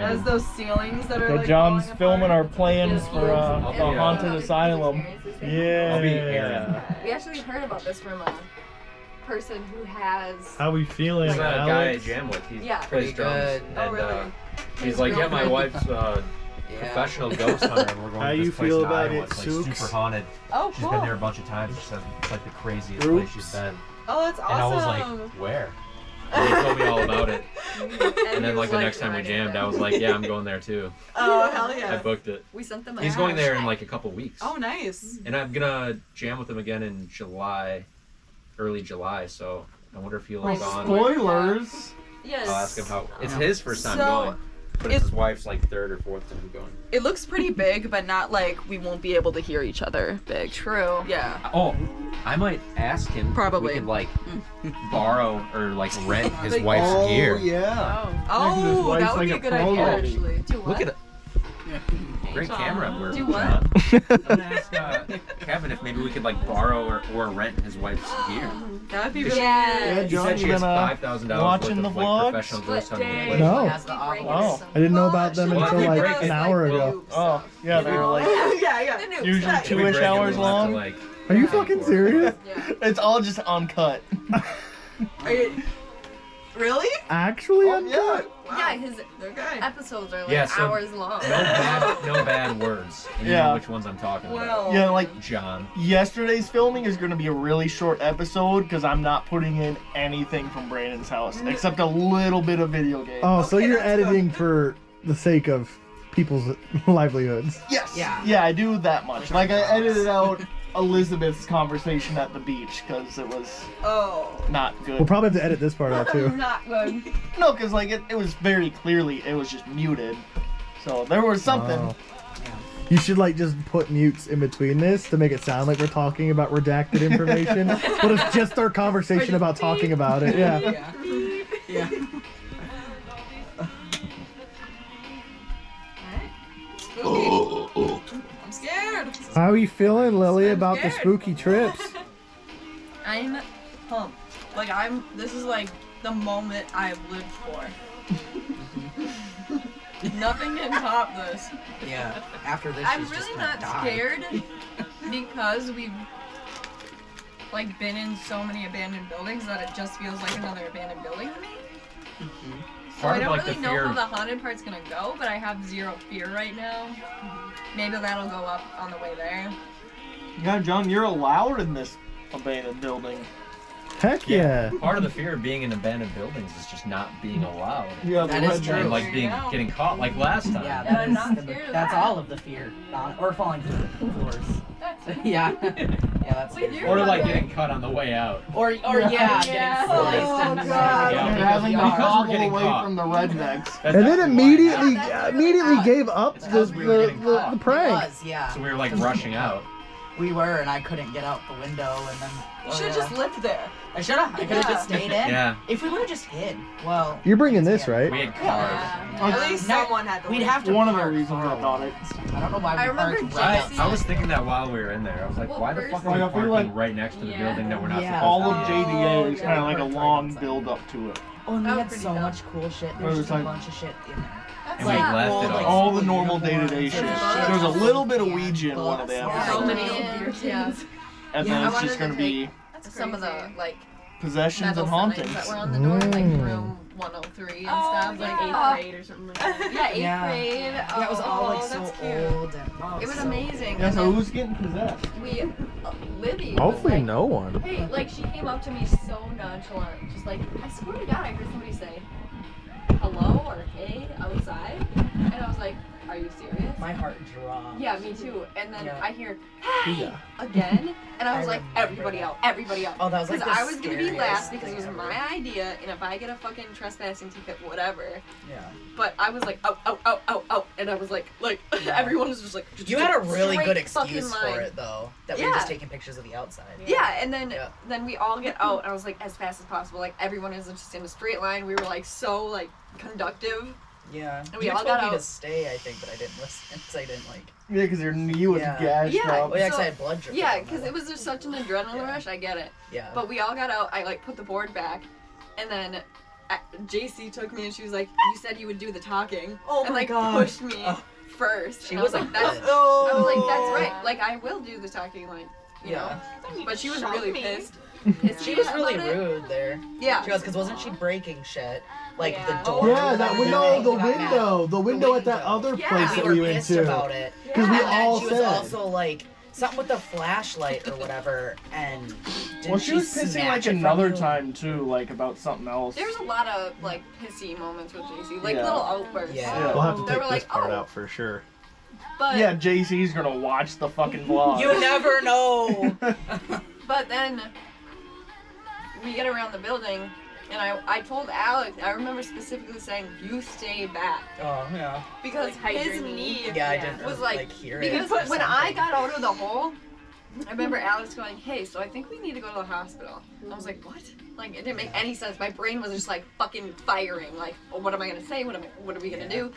As those ceilings that are The like John's falling filming apart. our plans for the haunted asylum. Yeah. I'll be Aaron. We actually heard about this from a person who has. How we feeling, He's a guy I Alex? jam with. He's Yeah. plays drums. Oh, And really? he's like, yeah, my wife's professional ghost hunter, and we're going How to you this place feel in about Iowa. it, It's like Sooks? super haunted. Oh, She's cool. been there a bunch of times. She says it's like the craziest Oops. place she's been. Oh, that's awesome. And I was like, where? And he told me all about it. And then he like was the next time we jammed, I was like, yeah, I'm going there too. Oh, hell I yeah. booked it. We sent them. He's going there in like a couple weeks. Oh, nice. And I'm gonna jam with him again in July, early July. So I wonder if he'll like on. Spoilers. Yes. I'll ask him how. It's his first time So, going, but it's his wife's like third or fourth time going. It looks pretty big, but not like we won't be able to hear each other big. True. Yeah. Oh, I might ask him. Probably. If we could like borrow or like rent his Like- wife's Oh gear. yeah. Oh, wife's that would like be a a good pro idea, lady. actually. Do what? Look at it. Great camera. We're Do what? John. I'm gonna ask Kevin if maybe we could like borrow or rent his wife's gear. That would be really Yeah. Yeah, She John, said she you has gonna $5,000 watching worth the of like vlogs? professional ghost hunting Dang. equipment. No. Has the awful Oh. system. I didn't know about them Well, until if we like break an it, hour like, ago. Oh yeah, they were like yeah, yeah. The noobs. usually Yeah. If we 2-ish break it, hours we'll have to, long. like, Are you fucking serious? Yeah. It's all just uncut. Are you, really? Actually, Oh, uncut? Yeah, his Okay. episodes are like Yeah, so- hours long. no bad words. And you Yeah. know which ones I'm talking about. Well. Yeah, like John. yesterday's filming is going to be a really short episode because I'm not putting in anything from Brandon's house except a little bit of video game. Oh, so Okay, you're that's good. editing for the sake of people's livelihoods. Yes. Yeah. Yeah, I do that much. Like I edited out Elizabeth's conversation at the beach because it was Oh. not good. We'll probably have to edit this part out too. Not good. No, because like it was very clearly it was just muted. So there was something. Oh. You should like just put mutes in between this to make it sound like we're talking about redacted information, but it's just our conversation about talking about it. Yeah. Yeah. Yeah. Spooky. I'm scared. How are you feeling, Lily, about the scared. spooky trips? I'm pumped. Like this is like the moment I've lived for. Nothing can top this. Yeah. After this, I'm she's just really gonna not die. scared because we've like been in so many abandoned buildings that it just feels like another abandoned building to me. So Part I of, don't like, the really know fear how of- the haunted part's gonna go, but I have zero fear right now. Maybe that'll go up on the way there. Yeah, John, you're allowed in this abandoned building. Heck yeah. Part of the fear of being in abandoned buildings is just not being allowed. Yeah, That the is red true. And dress. like being Yeah. getting caught like last time. Yeah, And that I'm is not the, scared of that's that. all of the fear. Or falling through the floors. That's it. Yeah. Yeah, that's Wait, scary. you're Or not like there. getting cut on the way out. Or yeah, Yeah. getting Oh, sliced and God. Yeah. You're because having you to are- Because we're hobble getting away caught. from the rednecks. That's And then definitely why. immediately, Yeah, that's immediately really gave up It's the, 'cause we were getting the It prank. was, yeah. So we were like rushing out. We were, and I couldn't get out the window, and then You should have just lived there. I should have. I could have Yeah. just stayed in. Yeah. If we would have just hid, well. You're bringing this, right? We had cars. Yeah. At least No, someone had to We'd leave. have to. One of the park reasons far I thought away. it. I don't know why we I remember parked Right. Jesse- I was thinking that while we were in there. I was like, Well, why the first- fuck are Like, we I feel parking like- right next to the Yeah. building that we're not Yeah. supposed All to of be? JDA is yeah. kind of like a Parked right long outside. build up to it. Oh, and we That was had pretty so dope. much cool shit. It There's was just a like- bunch of shit in there. That's And we not left Old, it like, all. All the school normal uniforms day-to-day and shit. shit. There's a little bit of Yeah, Ouija in one of the books. episodes. So many Yeah. old kids. And Yeah, then I it's wanted just to going to be That's some of the like possessions metal and signs hauntings. that were on the door, like Mm. room 103 and Oh, stuff, like yeah. 8th grade or something like that. Yeah, 8th Yeah. grade. Yeah, it was all like Oh, so that's cute. old and It was so amazing. Yeah, And so then who's getting possessed? we, Libby. was Hopefully like, no one. Hey, like she came up to me so nonchalant, just like, I swear to God, I heard somebody say hello or hey outside, and I was like, are you serious? My heart dropped. Yeah, me too. And then Yeah. I hear hey Yeah. again, and I was I like, remember everybody that. out, everybody out. Oh, that was like Because the I was gonna be scariest last because it was thing ever. my idea, and if I get a fucking trespassing ticket, whatever. Yeah. But I was like, out, and I was like, Yeah. everyone was just like. You had a really good straight fucking excuse line. for it though. That we were Yeah. just taking pictures of the outside. Yeah, and then Yeah. we all get out, and I was like, as fast as possible. Like everyone is just in a straight line. We were like so like conductive. Yeah. And we you all told got me to out. stay, I think, but I didn't listen because I didn't like. Yeah, because your knee was Yeah. gashed Yeah. up. Oh yeah, 'cause So- I had blood dripping. Yeah, on my because it lip. was just such an adrenaline Yeah. rush. I get it. Yeah. But we all got out. I like put the board back, and then JC took me and she was like, "You said you would do the talking," Oh and my like God. pushed me first. She And was I a was like, "That's." bitch. I was like, "That's right. Like I will do the talking, like you Yeah. know." But she was really pissed. She was really about it. rude there. Yeah. She was, because wasn't she breaking shit? Like Yeah. the door. Yeah, that window, the Got mad. window at that window. other Yeah. place We that were we went pissed to. about it. Because we And then all she was said. also like something with the flashlight or whatever, and didn't Well, she was pissing snatch like it from another you? time too, like about something else. There's a lot of like pissy moments with JC, like Yeah. little outbursts. Yeah. We'll have to They take were this like, part "Oh." out for sure. But Yeah, JC's gonna watch the fucking vlog. You never know. But then we get around the building, and I told Alex, I remember specifically saying, "You stay back," Oh yeah. because Like, hide his your knee. knee Yeah, I Yeah. didn't was like like, hear it. because or when I something. got out of the hole, I remember Alex going, "Hey, so I think we need to go to the hospital." And I was like, "What?" Like it didn't make any sense. My brain was just like fucking firing. Like, oh, what am I gonna say? What are we gonna do?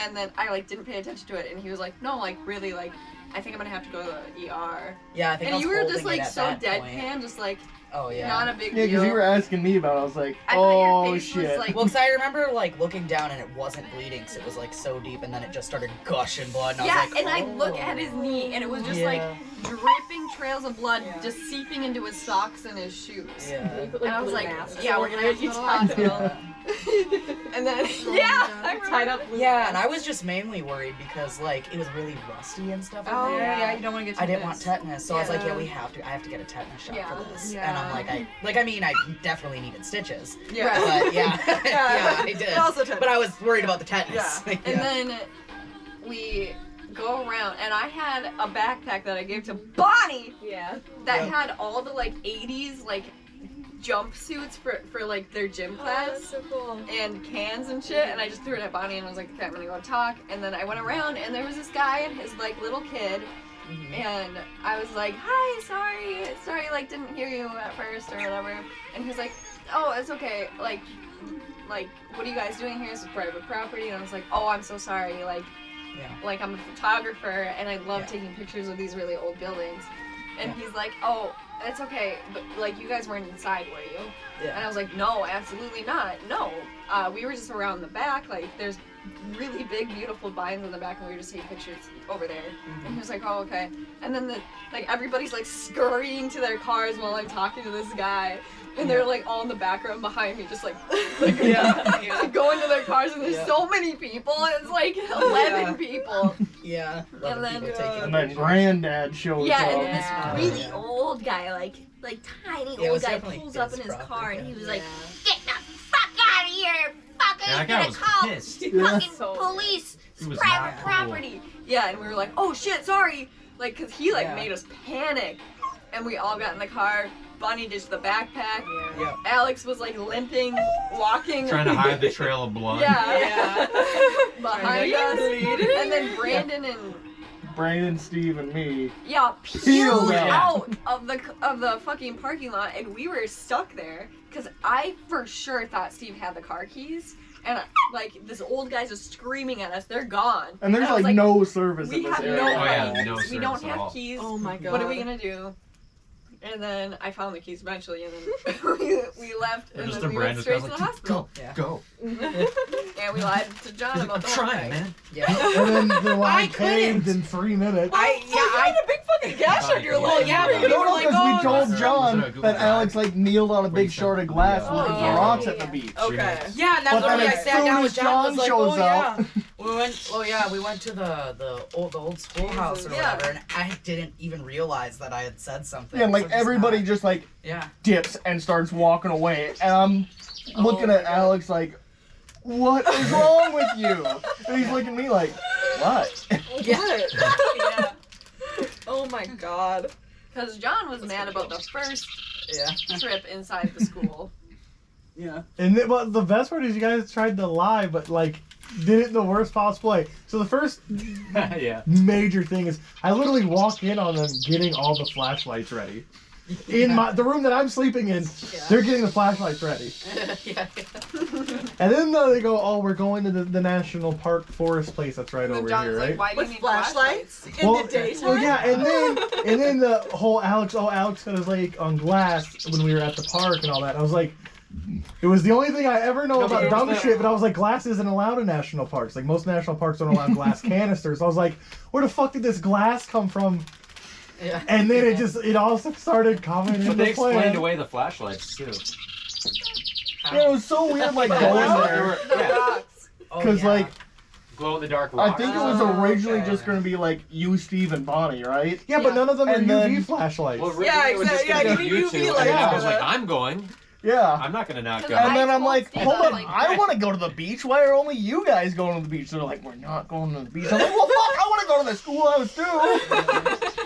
And then I like didn't pay attention to it, and he was like, "No, like really, like I think I'm gonna have to go to the ER." Yeah, I think I And was you were just holding it like at so that deadpan, point. just like Oh yeah. not a big Yeah, deal. because you were asking me about it. I was like, I thought oh your face shit. was like Well, because I remember like looking down and it wasn't bleeding, because it was like so deep, and then it just started gushing blood. And yeah, I was like, and I oh. look at his knee, and it was just Yeah. like dripping trails of blood Yeah. just seeping into his socks and his shoes. Yeah. And I was like, mask yeah, we're gonna have to go to the hospital. And then, yeah, I remember. Tied up. blue Yeah, and mask. I was just mainly worried because like it was really rusty and stuff. in Oh there. yeah, you don't want to get. I didn't want tetanus, so I was like, Yeah. yeah, I have to get a tetanus shot Yeah. for this. Yeah. And I'm like, I mean, I definitely needed stitches. Yeah. But yeah, yeah, I did. But also tetanus. But I was worried about the tetanus. Yeah. And then we go around, and I had a backpack that I gave to Bonnie Yeah. that Yeah. had all the like 80s like jumpsuits for like their gym Oh, that's class. so cool. And cans and shit, and I just threw it at Bonnie and I was like, okay, I'm gonna go talk. And then I went around, and there was this guy and his like little kid, and I was like, hi, sorry, like didn't hear you at first or whatever. And he was like, oh, it's okay, like what are you guys doing here? This is private property. And I was like, oh, I'm so sorry, like I'm a photographer and I love Yeah. taking pictures of these really old buildings. And Yeah. he's like, oh, it's okay, but like you guys weren't inside, were you? And I Yeah. was like, no, absolutely not. No. We were just around the back. Like, there's really big, beautiful vines in the back, and we were just taking pictures over there. And he was like, oh, okay. And then everybody's like scurrying to their cars while I'm talking to this guy. And they're like all in the background behind me, just like Yeah. going to their cars. And there's Yeah. so many people. It's like 11 people. Yeah. And then- People taking And then pictures. granddad shows Yeah, up. and Yeah. this really old guy, like tiny Yeah, it old was guy, definitely pulls up in his his property, car, and he yeah. was like, "Get the fuck out of here! Fucking Yeah, that guy gonna was call pissed. fucking So police! He It's was private not cool. property!" Yeah, and we were like, "Oh shit, sorry!" Like, cause he like Yeah. made us panic, and we all got in the car. Bonnie ditched the backpack. Yeah. Alex was like limping, walking. Trying to hide the trail of blood. Yeah. Behind Trying us, to get bleeding. and then Brandon and. Brandon, Steve, and me. Yeah, Peeled peeled out. out of the fucking parking lot, and we were stuck there because I for sure thought Steve had the car keys, and like this old guy's just screaming at us. They're gone. And there's I was like no service we in this have area. no Oh, yeah, keys. no we service don't at have all. keys. Oh my god. What are we gonna do? And then I found the keys eventually, and then we left, They're and just then in we went Brandon's straight car, to the like, hospital. Yeah. Go. And we lied to John He's like, about I'm the whole trying, thing. man. Yeah. And then the I line couldn't. caved in 3 minutes. You had a big fucking gash on your Well, leg. yeah, but No, we were no, like, because we oh, told was it a John Google that Drive? Alex like kneeled on a Wait, big so- shard of glass Oh, looking yeah. for rocks Yeah, at the yeah. beach. Okay. Yeah, and that's But then literally I as sat soon down as with John. John Was like, shows oh up- yeah. We went. Oh yeah, we went to the old schoolhouse or Yeah. whatever, and I didn't even realize that I had said something. Yeah, and like so just everybody not- just like Yeah. dips and starts walking away, and I'm looking my at God. Alex like, "What is wrong with you?" And he's looking at me like, "What?" Yeah. Oh my god. Because John was mad about the first Yeah. trip inside the school. Yeah. And but the best part is you guys tried to lie, but like did it in the worst possible way. So the first Yeah. major thing is I literally walk in on them getting all the flashlights ready. In the room that I'm sleeping in, they're getting the flashlights ready. Yeah. And then they go, "Oh, we're going to the national park forest place that's right And over John's here, like, right?" why do you With need flashlights? flashlights? In the daytime? Well, yeah, and then the whole Alex got his leg on glass when we were at the park and all that. I was like, It was the only thing I ever know No, but about dumb there's shit, but I was like, glass isn't allowed in national parks. Like, most national parks don't allow glass canisters. I was like, where the fuck did this glass come from? Yeah. And then it all started coming into But they play. explained away the flashlights too. Yeah, it was so weird, like, going there. The Yeah. rocks. Oh, Because, yeah. like, Glow in the dark I rocks. think it was Oh, originally okay. just going to be, like, you, Steve, and Bonnie, right? Yeah, but Yeah. none of them are And UV then- flashlights. Well, Yeah, originally it was just exactly. gonna Yeah, be you you need two, UV and then I lights. was like, I'm going. Yeah. I'm not gonna not go. Because And then I I'm told like, Steve, hold I was on, like, I want to go to the beach. Why are only you guys going to the beach? They're like, we're not going to the beach. I'm like, well, fuck, I want to go to the schoolhouse too.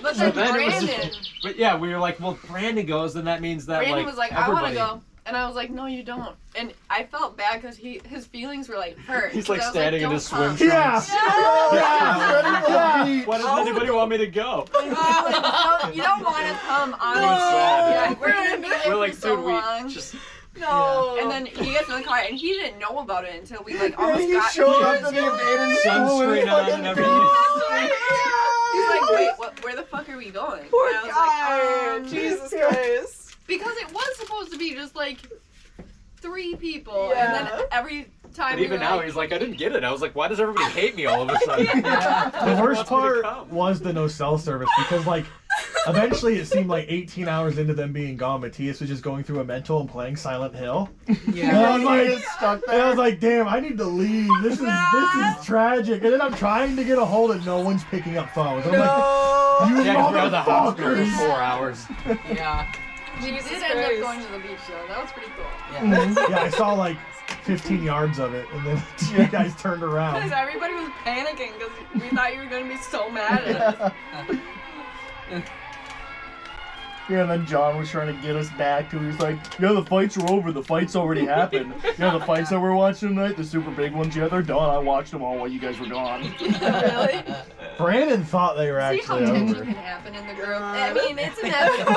But So then then it was Brandon, But yeah, we were like, well, Brandon goes, then that means that Brandon like was like, I want to everybody. go. And I was like, no, you don't. And I felt bad because his feelings were like hurt. He's 'cause like I was standing in "Don't his swim come." trunks. Yeah. Yeah. Why does anybody want me to go? You don't want to come, honestly. sad. Yeah, we're gonna be there We're like, for so dude, long. we just No. And then he gets in the car, and he didn't know about it until we like almost He got showed here. up to the abandoned school and sunscreen on fucking and everything. He's like, wait, where the fuck are we going? Poor and I was guy. like, Jesus Christ. because it was supposed to be just like 3 people, Yeah. and then every time But we even were now, like, he's like, I didn't get it. I was like, why does everybody hate me all of a sudden? The worst Wants me to part come. was the no cell service because, like, eventually it seemed like 18 hours into them being gone, Matthias was just going through a mental and playing Silent Hill. Yeah. And I was like, Just stuck and I there. was like, damn, I need to leave. This is tragic. And then I'm trying to get a hold of no one's picking up phones. I'm like, No. you Yeah, 'cause we're at the hospital for motherfuckers. 4 hours. Yeah. we did Jesus end up Christ. going to the beach though. That was pretty cool. Yeah. Yeah, I saw like 15 yards of it, and then you guys turned Because around. everybody was panicking because we thought you were gonna be so mad at us. Yeah, and then John was trying to get us back to. He was like, "Yeah, the fights are over. The fights already happened. Yeah, the fights that we're watching tonight, the super big ones. Yeah, they're done. I watched them all while you guys were gone." Really? Brandon thought they were See how actually tension over. can happen in the group. I mean, it's inevitable.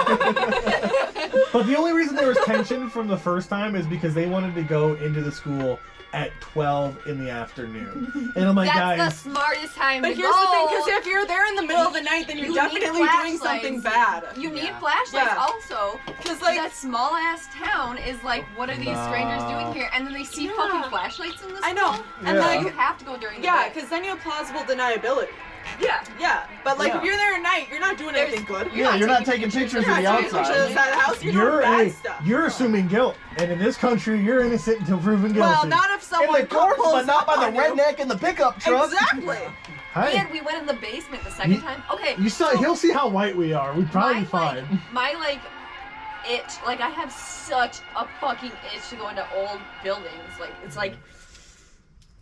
But the only reason there was tension from the first time is because they wanted to go into the school at 12 in the afternoon. And I'm like, That's guys, the smartest time But to here's go. the thing, because if you're there in the middle of the night, then you're You definitely need doing something bad. You need Yeah. flashlights Yeah. also. Because like, That small ass town is like, what are these strangers doing here? And then they see Yeah. fucking flashlights in this. I know, school? and Yeah. You like, have to go during the yeah, day. because then you have plausible deniability. Yeah. Yeah, but like Yeah. if you're there at night, you're not doing There's- anything good. Yeah, you're not taking pictures of You're the not taking pictures outside. inside the house. You're doing bad stuff. you're assuming guilt. And in this country, you're innocent until proven guilty. Well, not if In someone the courts, pulls but not by up the on you. redneck in the pickup truck. Exactly. Hey, And we went in the basement the second You- time. Okay. you saw, so he'll see how white we are. We'd probably be my, fine. my like itch, like I have such a fucking itch to go into old buildings. Like it's like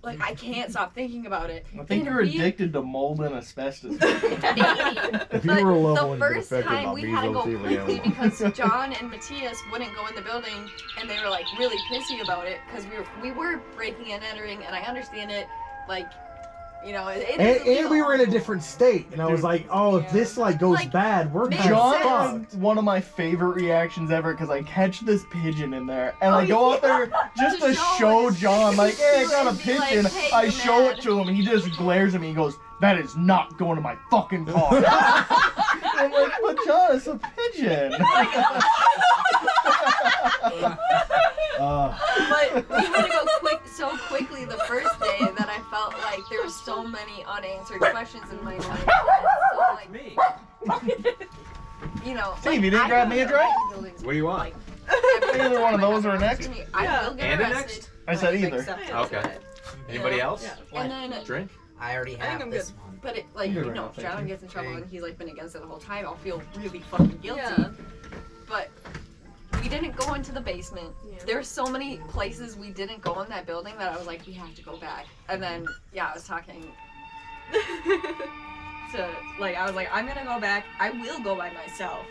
I can't stop thinking about it. I think And you're we- addicted to mold and asbestos. If you But were a level the one, you'd get first affected time by we had to go mesothelioma. quickly because John and Matthias wouldn't go in the building, and they were like really pissy about it because we were breaking and entering, and I understand it, like, you know, it is And illegal. we were in a different state, and I was Dude. like, "Oh, if this like goes Like, bad, we're makes kind of sense. John fucked." had one of my favorite reactions ever because I catch this pigeon in there and I go out there just to To show show it. John, like, hey, I got a And be like, pigeon. "Hey, I you're show mad." it to him and he just glares at me and goes, that is not going to my fucking car. I'm like, but John, it's a pigeon. But we had to go so quickly the first day that I felt like there were so many unanswered questions in my mind. So, like, Me. you know, Steve, you didn't grab me a drink? What do you want? Either one of those or a next? I will get And a arrested. I said either. Accept it. Okay. Anybody Yeah. else? Yeah. And then, Drink? I already think have I'm this good. one. but it, like, You're you right, know, if thank John you. gets in trouble Okay. and he's like been against it the whole time, I'll feel really fucking guilty. Yeah. But we didn't go into the basement. Yeah. There were so many places we didn't go in that building that I was like, we have to go back. And then, yeah, I was talking to, like, I was like, I'm gonna go back. I will go by myself.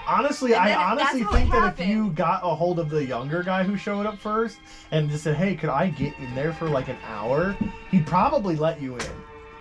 Honestly, And I then honestly that's how think it that if you happened. got a hold of the younger guy who showed up first and just said, "Hey, could I get in there for like an hour?" He'd probably let you in.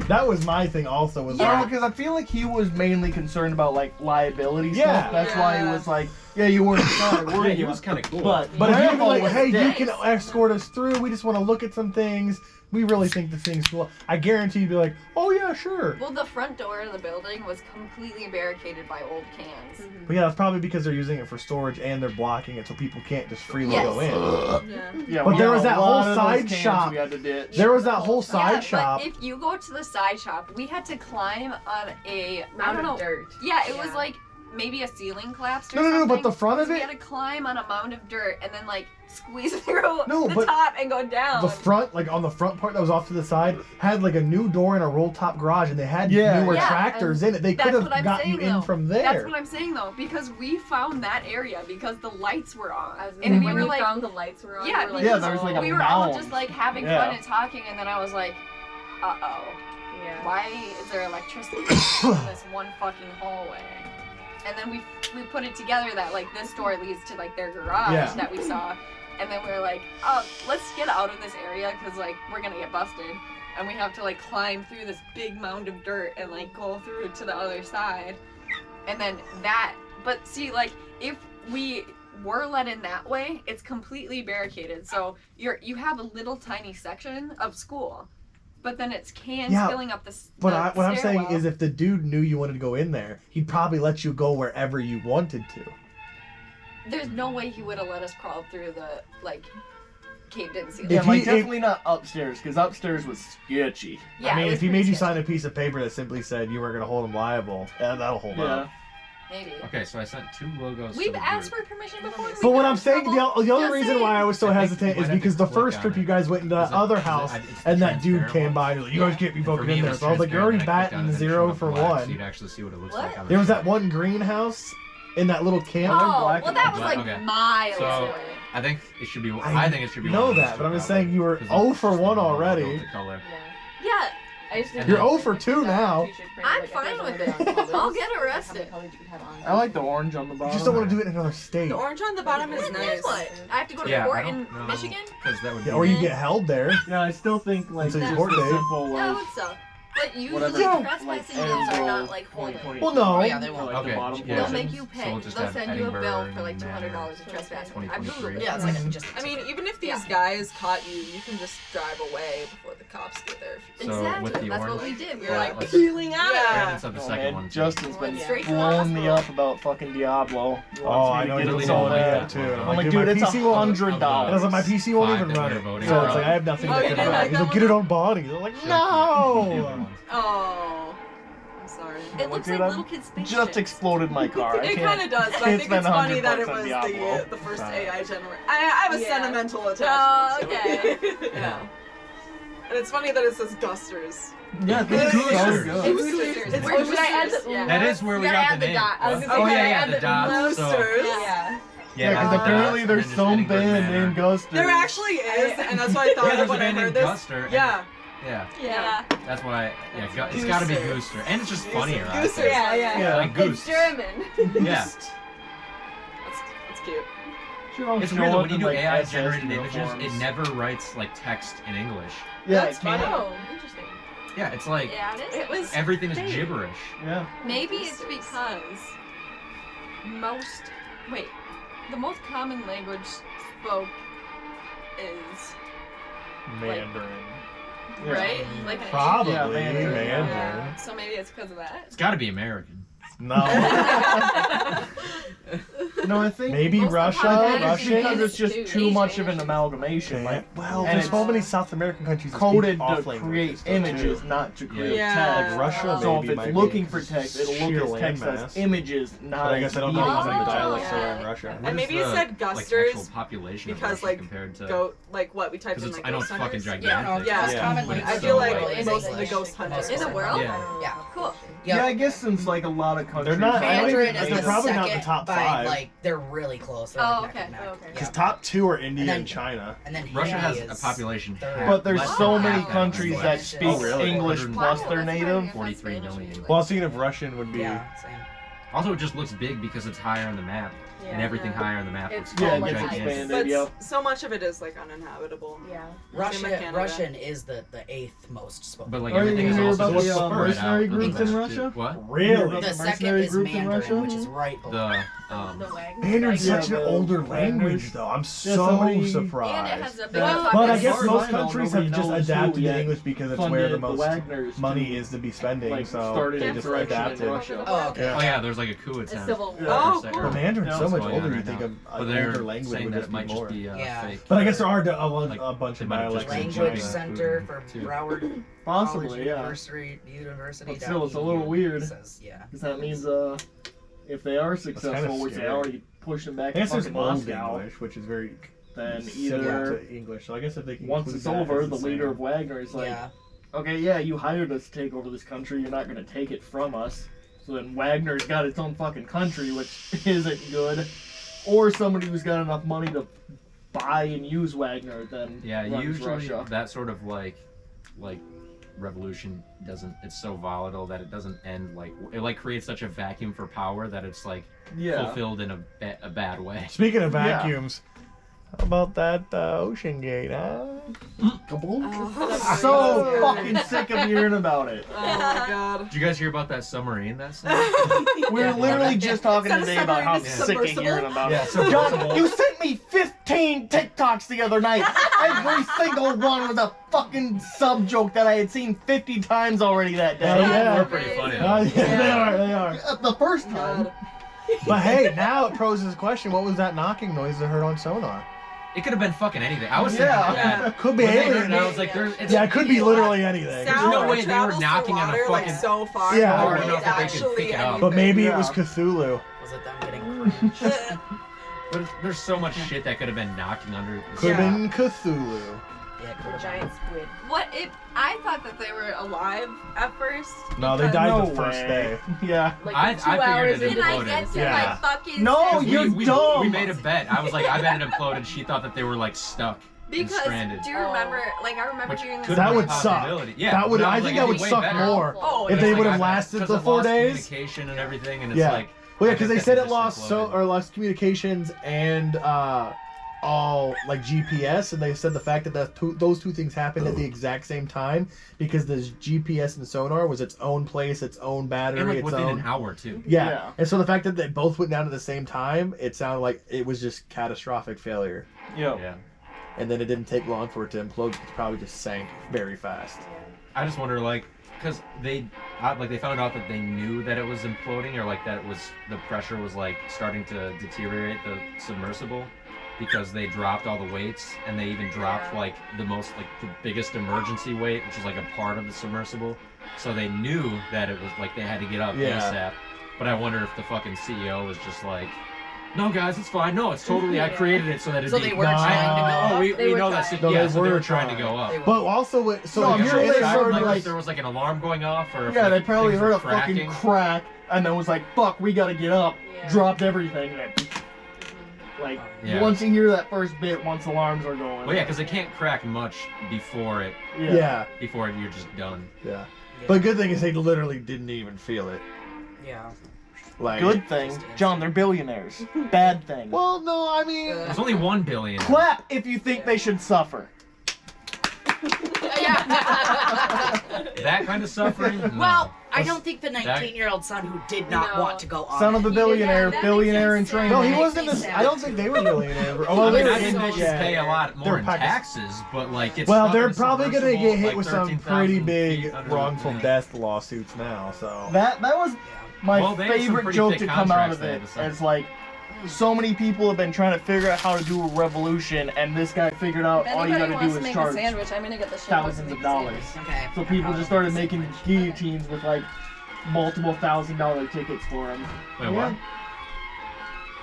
That was my thing. Also, was Yeah, like, because I feel like he was mainly concerned about like liability Yeah. stuff. That's why he was like, Yeah, you weren't inside, were Yeah, you? he was kind of cool. But if you be Grandma like, was hey, you dead. can escort us through. We just want to look at some things. We really think this thing's cool. I guarantee you'd be like, oh yeah, sure. Well, the front door of the building was completely barricaded by old cans. But yeah, that's probably because they're using it for storage and they're blocking it so people can't just freely Yes. go in. Yeah. Yeah, But we there had was a that lot whole of those side cans shop. We had to ditch. There was that whole Yeah, side shop. but if you go to the side shop, we had to climb on a I Mound don't know. of dirt. Yeah, it was Yeah. like maybe a ceiling collapsed or No, no, no, something. but the front of So we it- had to climb on a mound of dirt and then like squeeze through No, the but top and go down. The front, like on the front part that was off to the side, had like a new door and a roll top garage, and they had Yeah. newer Yeah, tractors and in it. They that's could what have I'm got you saying, in though. from That's there. what I'm saying though, because we found that area because the lights were on. I was gonna And say, we when were you like, found the lights were on. yeah, you were like, Yeah, there was like a we were all mound. just like having Yeah. fun and talking, and then I was like, uh-oh. Yeah. Why is there electricity in this one fucking hallway? And then we put it together that like this door leads to like their garage Yeah. that we saw, and then we were like, oh, let's get out of this area because like we're gonna get busted, and we have to like climb through this big mound of dirt and like go through to the other side, and then that. But see, like if we were let in that way, it's completely barricaded, so you have a little tiny section of school. But then it's cans Yeah, filling up the But what I'm saying stairwell. is, if the dude knew you wanted to go in there, he'd probably let you go wherever you wanted to. There's no way he would have let us crawl through the like caved-in ceiling. Yeah, If like he- definitely not upstairs, because upstairs was sketchy. Yeah, I mean, it was if he pretty made you sketchy. sign a piece of paper that simply said you weren't going to hold him liable, yeah, that'll hold Yeah. up. Maybe. Okay, so I sent 2 logos. We've to the asked group. for permission before. and we But what got I'm in saying, trouble. the only Just reason saying. why I was so I think hesitant you is might have because to the click first on trip it. you guys went into Is that it- other is it- house, it's the and that dude transparent came one? by and was like, you guys can't be And for poking me, in it there. was So I was like, you're already transparent, and I clicked on batting it, and it 0 showed for up black, 1. So you'd actually see what it looks What? like on the There was that screen. one greenhouse in that little camp. Oh, black well, and that was white. like Okay. miles So- away. I think it should be. I I think it should be. know one of those that, two but I'm just probably, saying you were 'cause 0 it's for just the 1 logo, already. the color. Yeah. Yeah, I just didn't You're know 0 for 2 now. I'm fine with it. I'll get arrested. I like the orange on the You bottom. just don't want to do it in another state. The orange on the bottom is Then nice. what? I have to go to Yeah, I court don't in know, Michigan? 'cause that would Yeah, be. or you get held there. Yeah, I still think like It's a just court a date. simple That like would suck. But usually whatever trespassing like bills are Edinburgh not like holding. 2020. Well, no. Oh yeah, they Or, won't. like, the Okay, bottom yeah. They'll portion. make you pay. So we'll just They'll have send you a bill Edinburgh for like and $200 of Manor, trespassing. I 2023. googled it. Yeah, it's like just. I mean, even if these Yeah. guys caught you, you can just drive away before the cops get there. So Exactly. with the That's orange, what we did. We Yeah. were like let's- peeling out. Yeah. Brandon said the Oh, second man, one. Justin's been Went straight to the blowing me hospital. up about fucking Diablo. He Oh, wants me I to know get you it really so want bad. that too. And I'm like, my dude, it's PC won't. $100. And I was like, my PC won't Five even that run we it. were voting So for. it's like I have nothing Oh, to you didn't convert. like He's that like, get it one? on body. They're like, Just the other no. ones. Oh, I'm sorry. It looks Dude, like I've little kids' spaceships. Just exploded my car. I It can't- kind of does, but I can't think spend it's funny that it $100 on was Diablo. the first Right. AI generator. I have a Yeah. sentimental attachment Oh, to okay. it. Yeah. And it's funny that it says Gusters. Yeah, It's this is so Goosters. good. It's Goosters. It's Where should I add Goosters. the? Yeah. That is where we You got gotta the add the name. dot. I was gonna Oh say, yeah, you yeah, gotta the add dots. So Goosters. Yeah. yeah, Yeah, the because apparently dots, there's and then some just Edinburgh band Manor. named Guster. There actually is, and that's why I thought Yeah, there's a when I band heard named this. Guster. and- Yeah. Yeah, Yeah. that's why. Yeah, That's it's got to be Gooster. Gooster, and it's just funnier. I Gooster. think. Yeah, yeah. Yeah. Like Goose. It's German. Yeah. That's cute. It's weird that when you do AI generated images, it never writes like text in English. Yeah, That's it can't. funny. Oh, interesting. Yeah, it's like Yeah, it is. It was. everything is Dang. gibberish. Yeah. Maybe it's because the most common language spoke is Mandarin. Yeah. right, like an Probably Yeah, Mandarin. Mandarin. Yeah. So maybe it's because of that. It's got to be American. No. No, I think Maybe Most of Russia. them it's are Russian. because it's just Asian. too much of an amalgamation. Okay. Like Well, and there's so it's many South American countries that coded speak off to create languages, though, images, too. not to create Yeah. text. Like Russia, So maybe if might it's be looking for text, it'll sheer look at text landmass. as images, not But I guess I don't know as how many being dialects yeah. are in Russia. What is maybe it the, said like, Gusters actual population of because, Russia like, compared to. Go like what we typed 'Cause in it's- like I know ghost it's fucking hunters. gigantic. Yeah, Yeah. commonly. But I it's feel so, like English. most of the English. ghost hunters. In the are world? Yeah. Yeah. Cool. Yeah, I guess since like a lot of countries, They're not- I don't Mandarin even- is they're the probably not second the top by, 5. like, they're really close. They're Oh, like neck and okay. neck. Okay. Because Yeah. top 2 are India then- and China. And then Russia Hindi has a is population. third. half- but there's less so than many half that countries English. that Oh, speak really? English 100 plus Wow, their that's native. very- 43 that's million. Spanish. Well, I was thinking if Russian would be. Yeah, same. Also, it just looks big because it's higher on the map. Yeah. And everything higher on the map It's looks Yeah, it all gets like expanded. But Yep. so much of it is like uninhabitable. Yeah. Same with Canada. Russian is the 8th most spoken. But like Oh, you everything is hear also about the, just spread mercenary out groups on in the map, Russia? too. What? Really? The second mercenary is groups in Mandarin, Russia? which is right below. The The Wagner. Mandarin's Yeah, such an the older Wagners. language, though. I'm Yeah, so somebody- And it has surprised. a big Well, fucking But I As guess far as most I know, countries nobody have just knows adapted who to yet English because it's funded where the the most Wagners money to, is to be spending. like, So started they in just direction in adapted. Russia. Oh, okay. Yeah. Oh yeah, there's like a coup a attempt. civil war. Yeah. Oh, Or cool. But Mandarin's Yeah, so what's much going older. on You right think now. an But they're older language saying would that just it might be just more. be Yeah. fake. But I guess there are Like, a bunch they of might have dialects just in Language China. Center for too. Broward Possibly, College yeah. University. But still, it's a little weird. Says, yeah. Because that means, if they are successful, which they scary. already pushed them back I to guess there's fucking old Moscow, English, which is very then similar either to English. So I guess if they can once include it's that over, as the the leader same. of Wagner is like, Yeah. okay, yeah, you hired us to take over this country, you're not going to take it from us. So then Wagner's got its own fucking country, which isn't good. Or somebody who's got enough money to buy and use Wagner, then Yeah, runs usually Russia. that sort of like revolution doesn't. It's so volatile that it doesn't end like it like creates such a vacuum for power that it's like Yeah. fulfilled in a bad way. Speaking of Yeah. vacuums, how about that Ocean Gate, huh? So fucking sick of hearing about it. Oh my god. Did you guys hear about that submarine that sank? We were literally just talking Is that a today about how submarine? sick of Submersible? hearing about Yeah, it. submersible. John, you sent me 15 TikToks the other night. Every single one was a fucking sub joke that I had seen 50 times already that day. Oh, yeah. They're pretty funny. Oh, though. yeah, they are. The first time. God. But hey, now it poses a question: what was that knocking noise I heard on sonar? It could have been fucking anything. I was Yeah. thinking that. Could be When they heard alien. it, I was like, there's. It's, Yeah, it could be literally anything. There's Sound no way they were travels through knocking on a water, fucking- like so far. Yeah. that Far it enough that they could actually pick it up. But maybe it was Yeah. Cthulhu. Was it them getting cringe? There's so much shit that could have been knocking under. the Could have Yeah. been Cthulhu. Yeah, The could have giant squid. What if I thought that they were alive at first? No, they because- died No the first way. day. Yeah. Like I 2 figured hours it in. Can I imploded. get to Yeah. my fucking No, sandwich? you're dumb. We made a bet. I was like, I bet it imploded. She thought that they were like stuck and Because stranded. do you remember? Like I remember Which hearing this. could That be a would suck. possibility. Yeah, That would. but I was think like, that would it'd be suck way better. more. Oh, If But they it's would like, have I bet, lasted 'cause the it 4 lost days. Communication and everything, and it's Yeah. like. Well, yeah, I because think they that said could it just lost imploded. lost communications and all like GPS, and they said the fact that those two things happened at the exact same time because the GPS and sonar was its own place, its own battery, And like its within own. an hour too. Yeah. Yeah. And so the fact that they both went down at the same time, it sounded like it was just catastrophic failure. Yo. Yeah. And then it didn't take long for it to implode. It probably just sank very fast. I just wonder, like, because they found out that they knew that it was imploding, or like that it was the pressure was like starting to deteriorate the submersible, because they dropped all the weights, and they even dropped like the biggest emergency weight, which is like a part of the submersible. So they knew that it was like they had to get up Yeah. ASAP. But I wonder if the fucking CEO was just like, "No, guys, it's fine. No, it's totally. I created it so that it'd So be." they were trying to go Oh, up? we They were know that's trying. No, yeah. they So they were were trying to trying. go up. They were- But also, so No, if I'm you're sure in they a heard, certain, like, like- if there was like an alarm going off, or if, Yeah, like, they probably things heard were a fucking cracking. crack and then was like, fuck, we gotta get up. Yeah. Dropped everything. And like, Yeah. once you hear that first bit, once alarms are going. Well, yeah, because it can't crack much before yeah. you're just done. Yeah. Yeah. But good thing is they literally didn't even feel it. Yeah. Like Good thing, John, they're billionaires. Bad thing. Well, no, I mean, There's only 1 billion. Clap if you think they should suffer. Yeah. That kind of suffering. No. Well, I don't think the 19-year-old son who did not No. want to go on. Son of a it. billionaire, that billionaire in makes sense. training. no, he Makes wasn't. me I don't think they were millionaires. Oh, I mean, they I were- think they should yeah. pay a lot more They're in Pakistan. taxes, but like it's. Well, stuck they're in a probably gonna submersible, get hit like with some 13,000 pretty feet big under the wrongful thing. death lawsuits now. So That was Yeah. my Well, they had some favorite pretty joke thick to come out contracts of they it. had to sign. As like, so many people have been trying to figure out how to do a revolution, and this guy figured out If all you anybody gotta wants do to is make a charge sandwich, I'm gonna get the shit thousands of dollars. Okay. So people just started making guillotines with like multiple $1,000 tickets for them. Wait, what?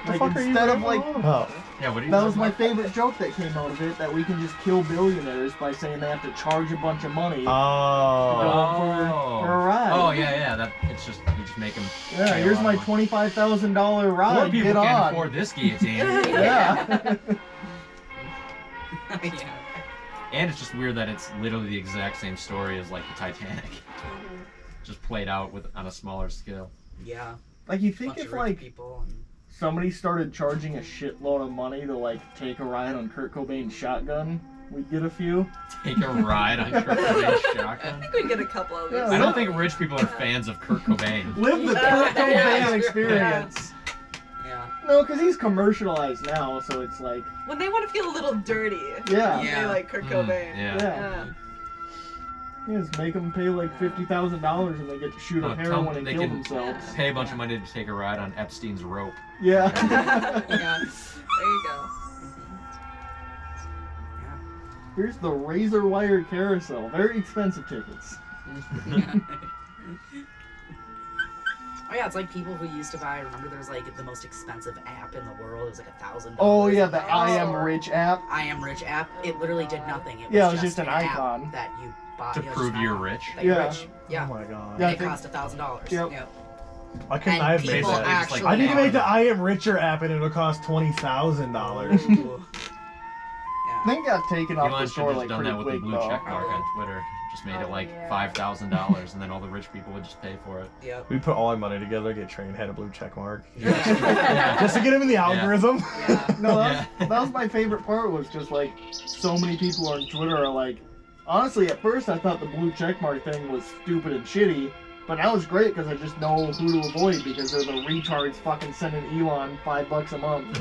Like fuck are you instead of rambling like, on about? Yeah, what do you? that was my favorite joke that came out of it. That we can just kill billionaires by saying they have to charge a bunch of money. Oh. for a ride. Oh yeah, yeah. That it's just you just make them. Yeah, here's my $25,000 More ride. people Get can't on. afford this guillotine. Yeah. Yeah. And it's just weird that it's literally the exact same story as like the Titanic, just played out on a smaller scale. Yeah. Like you think Bunch if of rich like people. And... somebody started charging a shitload of money to like take a ride on Kurt Cobain's shotgun, we'd get a few. Take a ride on Kurt Cobain's I shotgun. think we'd get a couple of these. Yeah. I don't think rich people are fans of Kurt Cobain. Live the Kurt Cobain experience. Yeah. No, because he's commercialized now, so it's like, When they want to feel a little dirty, yeah. Yeah. they like Kurt Cobain. Yeah. Yeah. Yeah, just make them pay like $50,000 and they get to shoot No, up heroin tell- and they kill can- themselves. Pay a bunch of money to take a ride on Epstein's rope. Yeah. Yeah. There you go. Here's the razor wire carousel. Very expensive tickets. Oh yeah, it's like people who used to buy. Remember, there was like the most expensive app in the world. It was like $1,000. Oh yeah, the I Am Rich app. I Am Rich app. It literally did nothing. It was, Yeah, it was just an app icon. that you bought To it was prove just an you're icon rich? that you're Yeah. rich. Yeah. Oh my god. Yeah, I And it think- cost $1,000. Yep. Yeah. Why couldn't And I have made people that? actually. I need to make the bought I Am Richer app and it'll cost $20,000. it. Ooh. I think got taken off Elon the should store have like done pretty that with the quick blue though. check mark on Twitter. Just made it Oh, like yeah. $5,000, and then all the rich people would just pay for it. Yep. We put all our money together, get trained, had a blue check mark. Yeah. Just to get him in the algorithm. Yeah. No, that was my favorite part. Was just like so many people on Twitter are like. Honestly, at first I thought the blue checkmark thing was stupid and shitty, but now it's great because I just know who to avoid because they're the retards fucking sending Elon $5 a month.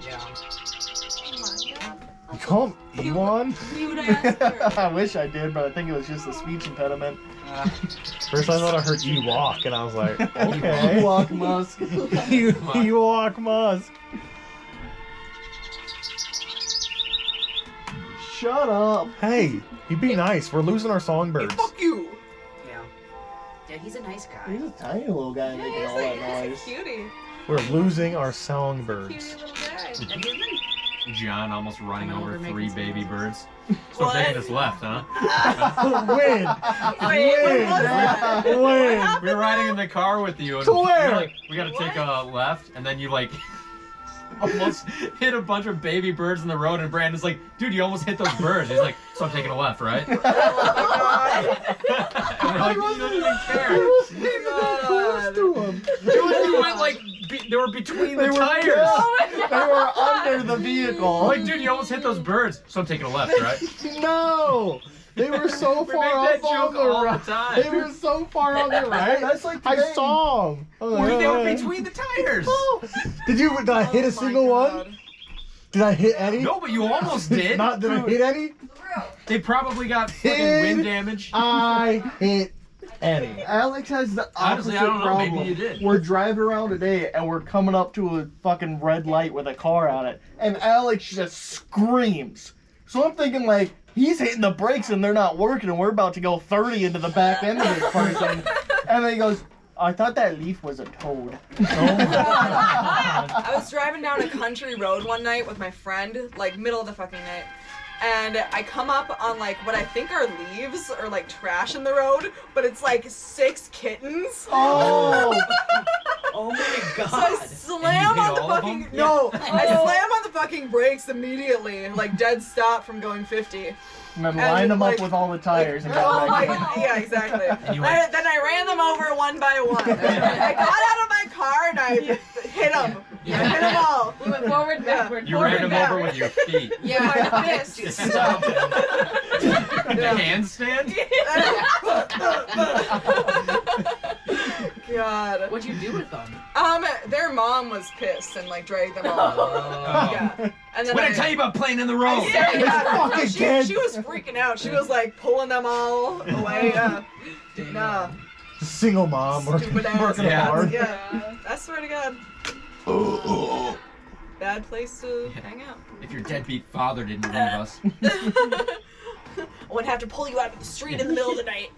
Yeah. You call him Elon? Cute ass. I wish I did, but I think it was just a speech impediment. First I thought I heard Ewok, and I was like, okay. Elon Musk. Ewok Musk. Shut up. Hey, you be nice. We're losing our songbirds. Fuck you. Yeah. Yeah, he's a nice guy. He's a tiny little guy making all that noise. He's a cutie. We're losing our Cutie songbirds. little guy. And he's been John almost running Coming over over 3 making baby some birds. So What? taking us left, huh? Win! Wait, Win! what was that? Win! We were riding in the car with you, and To where? you're like, we gotta take a left, and then you like almost hit a bunch of baby birds in the road, and Brandon's like, dude, you almost hit those birds. He's like, so I'm taking a left, right? And we're like, you don't even care. God. Dude, you went like, they were between the They were, tires. they were under the vehicle. Like, dude, you almost hit those birds, so I'm taking a left, right? No! They were so We far make that off on joke the all right. the time. They were so far on the right. That's like I today. saw them. They were between the tires. Did I hit Oh a single one? Did I hit any? No, but you almost did. Not did I hit any? They probably got fucking Did wind damage. I hit any? Alex has the opposite Honestly, I don't know. problem. Maybe you did. We're driving around today and we're coming up to a fucking red light with a car on it, and Alex just screams. So I'm thinking like he's hitting the brakes and they're not working, and we're about to go 30 into the back end of this person, and then he goes, "I thought that leaf was a toad." I was driving down a country road one night with my friend, like middle of the fucking night. And I come up on like what I think are leaves or like trash in the road, but it's like 6 kittens. Oh, Oh my god. So I slam hit on the all of fucking them? no, I slam on the fucking brakes immediately, like dead stop from going 50. and then And line them like- up with all the tires and Oh got my back in. god, yeah, exactly. you went- Then I ran them over one by one. I got out of my car and I hit them. I hit them all. We went forward, backward, You forward, ran them back. over with your feet. Yeah, my fist. The handstand? God. What'd you do with them? Their mom was pissed and like dragged them all. Oh. Yeah. And then What did I tell you about playing in the road? Yeah, fucking she, kids. she was freaking out. She was like pulling them all away. Nah, Single mom stupid ass. working Yeah. hard. Yeah, I swear to God. Bad place to hang out. If your deadbeat father didn't leave us. I wouldn't have to pull you out of the street in the middle of the night.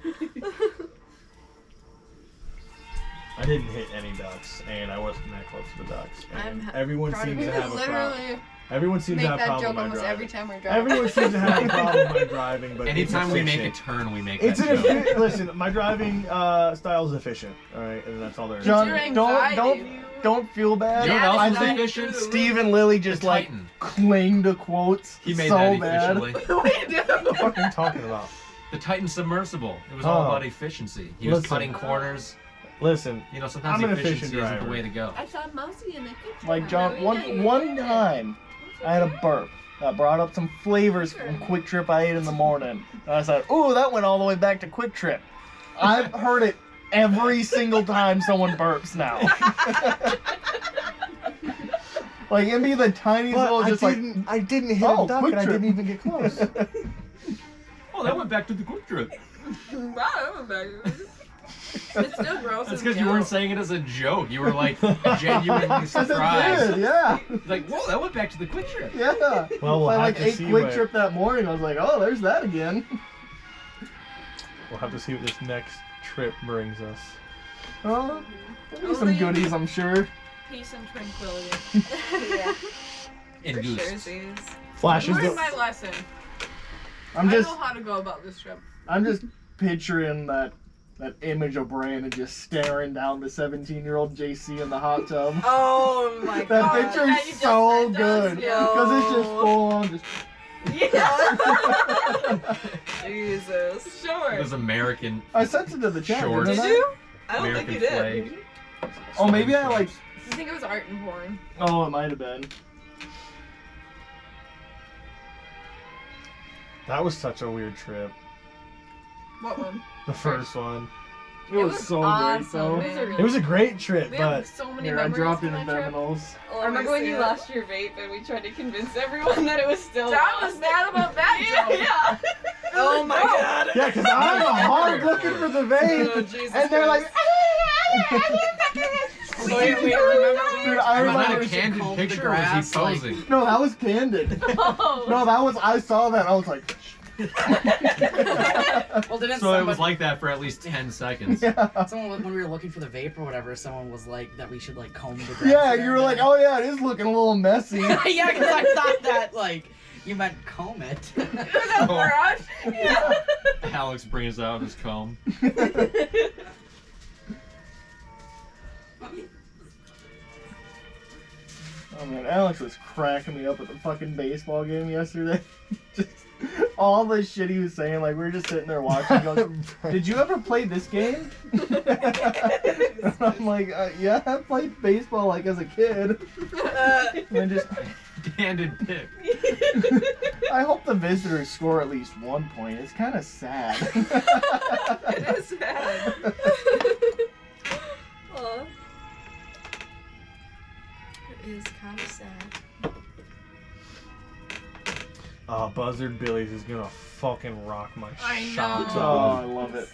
I didn't hit any ducks, and I wasn't that close to the ducks. And I'm everyone proud of seems you. to have a problem. Literally Everyone seems make to have a that problem joke with my almost driving. every time we're driving. Everyone seems to have a problem with my driving, but Anytime it's we make a efficient. turn, we make It's that an joke. listen. My driving style is efficient. All right, and that's all there is. John, your don't anxiety. don't feel bad. You know what Yeah, else I was think efficient? Steve and Lily just The like Titan. cling to quotes He made so that bad. efficiently. What the fuck are you talking about? The Titan submersible. It was all Oh. about efficiency. He was Listen. cutting corners. Listen, You know, sometimes I'm an efficiency efficient isn't the driver. way to go. I saw Mousy in the kitchen. Like John, one time, I had a burp that brought up some flavors from Quick Trip I ate in the morning. And I said, "Ooh, that went all the way back to Quick Trip." I've heard it every single time someone burps now. Like it'd be the tiniest but little, just I didn't hit Oh, a duck Quick and I Trip. didn't even get close. Oh, that went back to the Quick Trip. It's still gross. That's as because you hell. weren't saying it as a joke. You were like genuinely Yes, it surprised. did, yeah, Like, whoa, that went back to the Quick Trip. yeah. Well, we'll I have like to ate see Quick what- Trip that morning. I was like, "Oh, there's that again." We'll have to see what this next trip brings us. Oh, there'll be some goodies, I'm sure. Peace and tranquility. Yeah. In For Goose. sure, Flash is Learned the... my lesson. I'm I just, know how to go about this trip. I'm just picturing that image of Brandon just staring down the 17-year-old JC in the hot tub. Oh my That god. picture yeah, is you just so said those, good yeah. because it's just full on. Just Yeah. Jesus. Sure. It was American. I sent it to the chat. Shorts. didn't Did I? you? I don't American think you did. flag. Oh, maybe I like. I think it was art and porn. Oh, it might have been. That was such a weird trip. What one? The first one. It was so awesome, great though. man. It was a great trip, We have but so many Here, I memories dropped it from in that trip. Domino's. I remember when you lost your vape and we tried to convince everyone that it was still John lost. was mad about that joke. Yeah. Oh my god. yeah, because I was hard looking for the Oh, vape, Jesus and they're like, Wait, remember Dude, I Was that remember. a candid combed the picture or was grass, he like- posing? No, that was candid. Oh. No, that was. I saw that. I was like. Well, didn't So it was somebody- like that for at least 10 seconds. Yeah. Someone, when we were looking for the vape or whatever, someone was like that we should like comb the grass. Yeah, there you were and like, then- "Oh yeah, it is looking a little messy." yeah, because I thought that like you meant comb it. Oh, Yeah. Alex brings out his comb. Oh man, Alex was cracking me up at the fucking baseball game yesterday. Just all the shit he was saying, like we were just sitting there watching. He goes, "Did you ever play this game?" And I'm like, "Yeah, I played baseball like as a kid." And then just, Candid pick. I hope the visitors score at least 1 point. It's kind of sad. It is sad. Aw. It is kind of sad. Buzzard Billy's is gonna fucking rock my I socks know. Oh, off. I love it.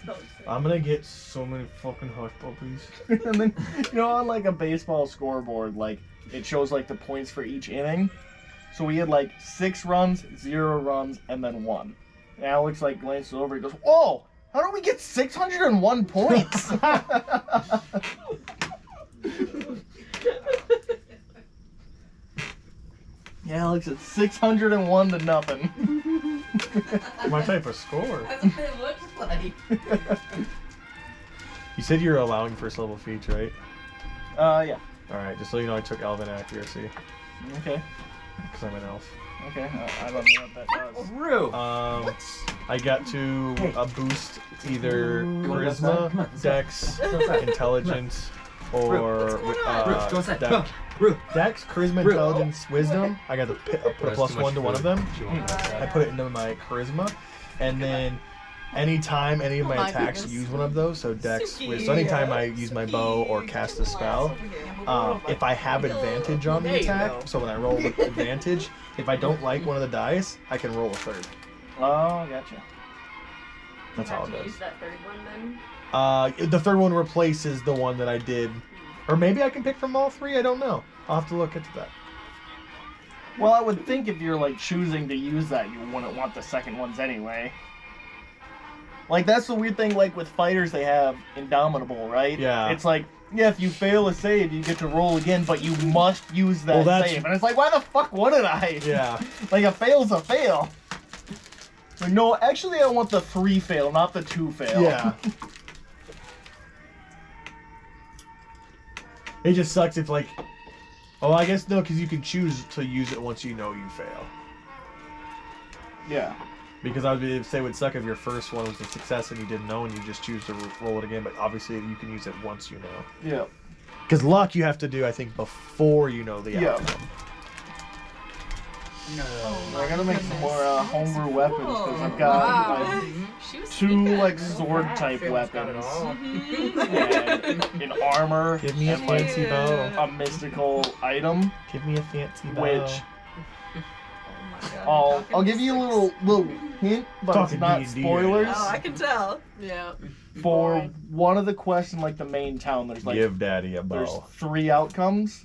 I'm gonna get so many fucking hush puppies. And then, you know, on like a baseball scoreboard, like it shows like the points for each inning. So we had like 6 runs, 0 runs, and then 1. And Alex like glances over. He goes, "Whoa! How do we get 601 points?" Yeah, Alex, it's 601 to nothing. My type of score. That's what it looks like. You said you're allowing first level feats, right? Yeah. Alright, just so you know, I took Elven Accuracy, Okay. because I'm an elf. Okay. I don't know what that does. Rue. I got to boost either Charisma, Dex, Intelligence, or Dex. Dex, Charisma, Intelligence, Wisdom. I got to put a +1 to one of them. I put it into my Charisma, and then anytime any of my Oh my attacks goodness. use one of those, so Dex, so anytime I use my bow or cast a spell, if I have advantage on the There you attack, go. so when I roll with advantage, if I don't like one of the dice, I can roll a third. Oh, gotcha. That's You all have it to does. use that third one then. The third one replaces the one that I did, or maybe I can pick from all 3. I don't know. I'll have to look into that. Well, I would think if you're like choosing to use that, you wouldn't want the second ones anyway. Like that's the weird thing. Like with fighters, they have Indomitable, right? Yeah. It's like, yeah, if you fail a save, you get to roll again, but you must use that Well, that's- save. And it's like, why the fuck wouldn't I? Yeah. Like a fail's a fail. Like, no, actually, I want the 3 fail, not the 2 fail. Yeah. It just sucks if like, oh, I guess no, because you can choose to use it once you know you fail. Yeah. Because I would say it would suck if your first one was a success and you didn't know and you just choose to roll it again. But obviously you can use it once you know. Yeah. Because luck you have to do, I think, before you know the Yeah. outcome. No. I gotta make some more homebrew weapons because I've got like She was 2 like sword type weapons and an armor Give me a and like fancy bow. a mystical item. Give me a fancy bow. Which I'll give you a little hint, but it's Talking not D&D. spoilers. Oh, I can tell. Yeah. For one of the quests in like the main town, there's like Give daddy a there's bow. 3 outcomes.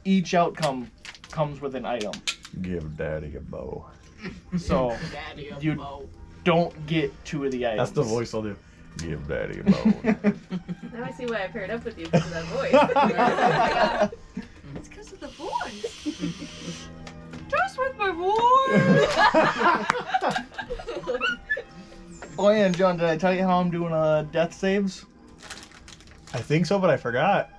Each outcome comes with an item, Give daddy a bow. so you don't get 2 of the items. That's the voice I'll do. Give daddy a bow. Now I see why I paired up with you because of that voice. It's because of the voice. Just with my voice. Oh yeah, and John, did I tell you how I'm doing death saves? I think so, but I forgot.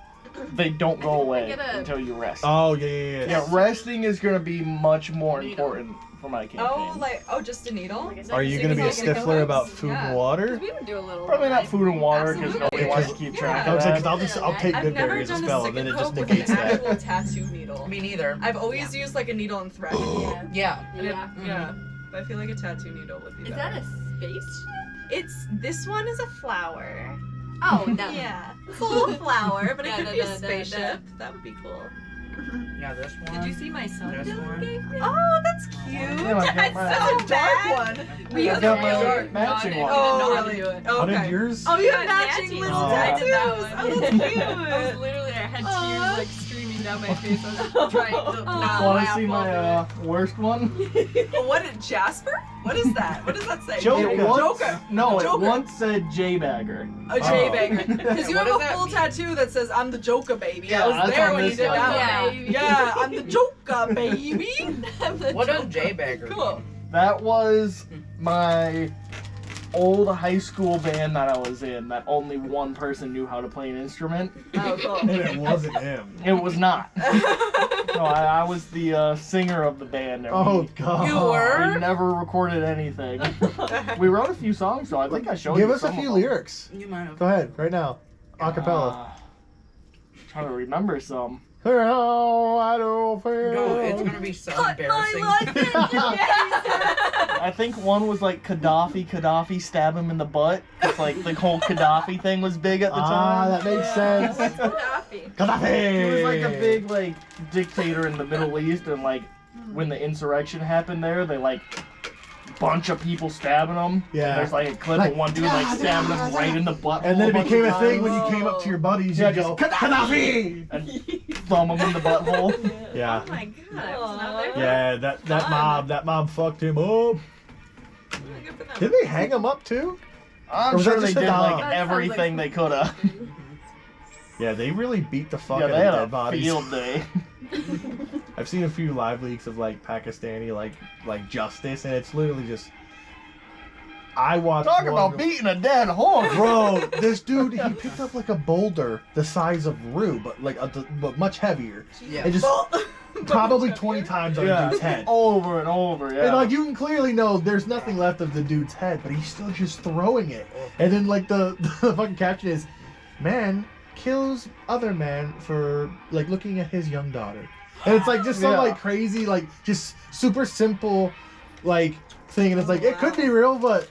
They don't go away get a- until you rest. Oh, yeah. Yeah, resting is gonna be much more important for my campaign. Just a needle? Like I said, Are you just going to be a so you can stiffler go- about food Yeah. and water? We would do a little. Probably not food and water because nobody Absolutely. wants to keep track I of was like, that. because I'll take I've good never berry as a done spell, a and then it sick just poke with negates an that. actual tattoo needle. Me neither. I've always used like a needle and thread. Yeah. Yeah. And it- Yeah. yeah. But I feel like a tattoo needle would be Is better. that a spaceship? This one is a flower. Oh no. Yeah. It's a little flower, but it Da, could da, be a da, da, spaceship. That would be cool. Yeah, this one. Did you see my son This one. gave me? Oh, that's cute. Yeah, I got my- That's a dark one. We I have got a my dark matching one. one. Oh, I didn't know how to really? do it. How did Okay. yours? Oh, you Yeah, have matching matching little ones. tattoos. I did that one. Oh, that's cute. I was literally, I had Aw. tears like streaming down my face. I was trying to not Want to laugh see while my worst one? What did Jasper? What is that? What does that say? Joker. It once, Joker. No, it Joker. once said J-Bagger. A J-banger. Because you What have does a that full mean? tattoo that says, I'm the Joker, baby. Yeah, I was that's there on when you this did one. that one. Yeah. Yeah, I'm the Joker, baby. What does J-Bagger mean? Cool. That was my old high school band that I was in that only one person knew how to play an instrument. Oh, cool. And it wasn't him. It was not. No, I was the singer of the band. And Oh, we God. never recorded anything. We wrote a few songs, though. I think I showed Give you us a some few of them. lyrics. You might have. Go ahead, right now. Acapella. Trying to remember some. Oh, I don't feel. No, it's gonna be so embarrassing. I think one was like Gaddafi, stab him in the butt. It's like the whole Gaddafi thing was big at the Ah, time. that makes sense. Gaddafi. Gaddafi! He was like a big like dictator in the Middle East, and like when the insurrection happened there, they like bunch of people stabbing him. Yeah. There's like a clip Like, of one dude like stabbing him right in the butt. And then it bunch became of a thing times. when you came up to your buddies, Yeah, you go, just Gaddafi! and thumb him in the butthole. Yeah. Oh my god, I was not there. Yeah, that mob fucked him up. Didn't they hang him up too? I'm Or was sure that they just a did dog? like That sounds everything like they could have. Yeah, they really beat the fuck Yeah, out they of had dead a bodies. field day. I've seen a few live leaks of like Pakistani like justice, and it's literally just. I watched. Talk one- about beating a dead horse. Bro, this dude, he picked up like a boulder the size of Rue, but but much heavier. Yeah. And just probably 20 times on the dude's head. over and over. Yeah. And like you can clearly know there's nothing left of the dude's head, but he's still just throwing it. And then like the fucking caption is, "Man kills other man for like looking at his young daughter." And it's like just some Yeah. like crazy, like just super simple like thing, and it's like it could be real, but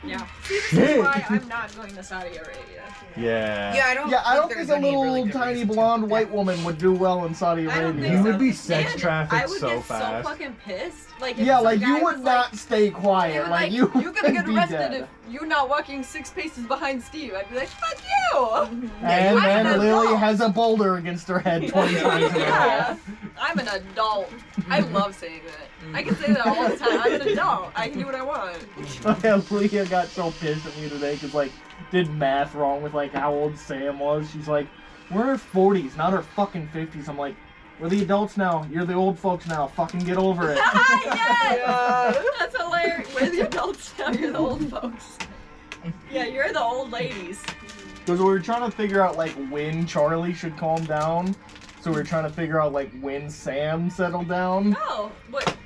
Yeah. See, this Shit. is why I'm not going to Saudi Arabia. yeah. Yeah, I don't. Yeah, I don't there's think a any little really good tiny reason to. blonde white woman would do well in Saudi I don't Arabia. think You so. would be sex And trafficked I would so get fast. so fucking pissed. Like, if Yeah, some like guy you was would not stay they quiet. were Like you're you gonna get would be arrested dead. if you're not walking 6 paces behind Steve. I'd be like, fuck you! And I'm then an Lily adult. has a boulder against her head 20 times in a row. Yeah, I'm an adult. I love saying that. I can say that all the time. I'm an adult. I can do what I want. And Leah got so pissed at me today because like did math wrong with like how old Sam was. She's like, we're in our 40s, not our fucking 50s. I'm like, we're the adults now. You're the old folks now. Fucking get over it. Yes! That's hilarious. We're the adults now. You're the old folks. Yeah, you're the old ladies. Because we were trying to figure out like when Charlie should calm down. So we were trying to figure out like when Sam settled down. Oh, what?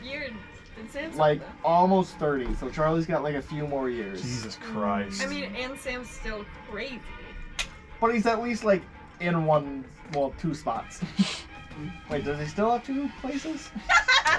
Did Sam like stop almost 30. So Charlie's got like a few more years. Jesus Christ. that? I mean, and Sam's still crazy. But he's at least like in two spots. Wait, does he still have 2 places? I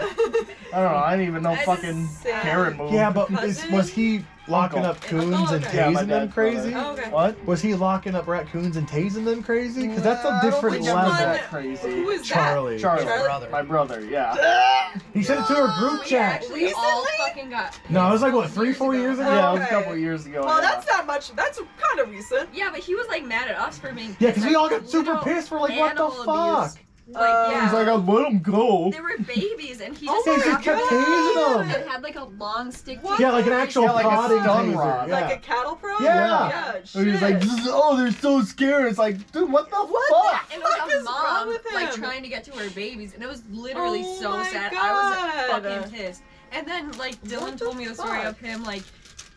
don't know. I didn't even know I just fucking said- Karen moved. Yeah, but Cousin? was he locking Uncle. up coons and Okay. Yeah, my tasing them dad's crazy? brother. Oh, okay. What? Was he locking up raccoons and tasing them crazy? Because that's a I don't different think it was level. that crazy. Who is that? Charlie. Charlie, brother. my brother. Yeah. He sent it to her group We chat. actually all Recently? fucking got. No, it was like what, 3-4 years ago? Yeah, it was a Okay. couple years ago. Well, yeah. that's not much. That's kind of recent. Yeah, but he was like mad at us for being. Yeah, because we like, all got super literal pissed. We're like, what the animal fuck? abuse. Like, yeah. He's like, I'll let him go. They were babies, and he Oh just Yeah, he my just kept God. tasing them. and had like a long stick. to What? Yeah, like an actual Yeah, like a prodding stun taser. rod. Yeah. Like a cattle prod? Yeah. Yeah, And he's like, shit. oh, they're so scared. It's like, dude, what the fuck? And it was fuck a is wrong mom with like him? trying to get to her babies, and it was literally Oh so my sad. God. I was fucking pissed. And then like What Dylan the told me the story fuck? of him like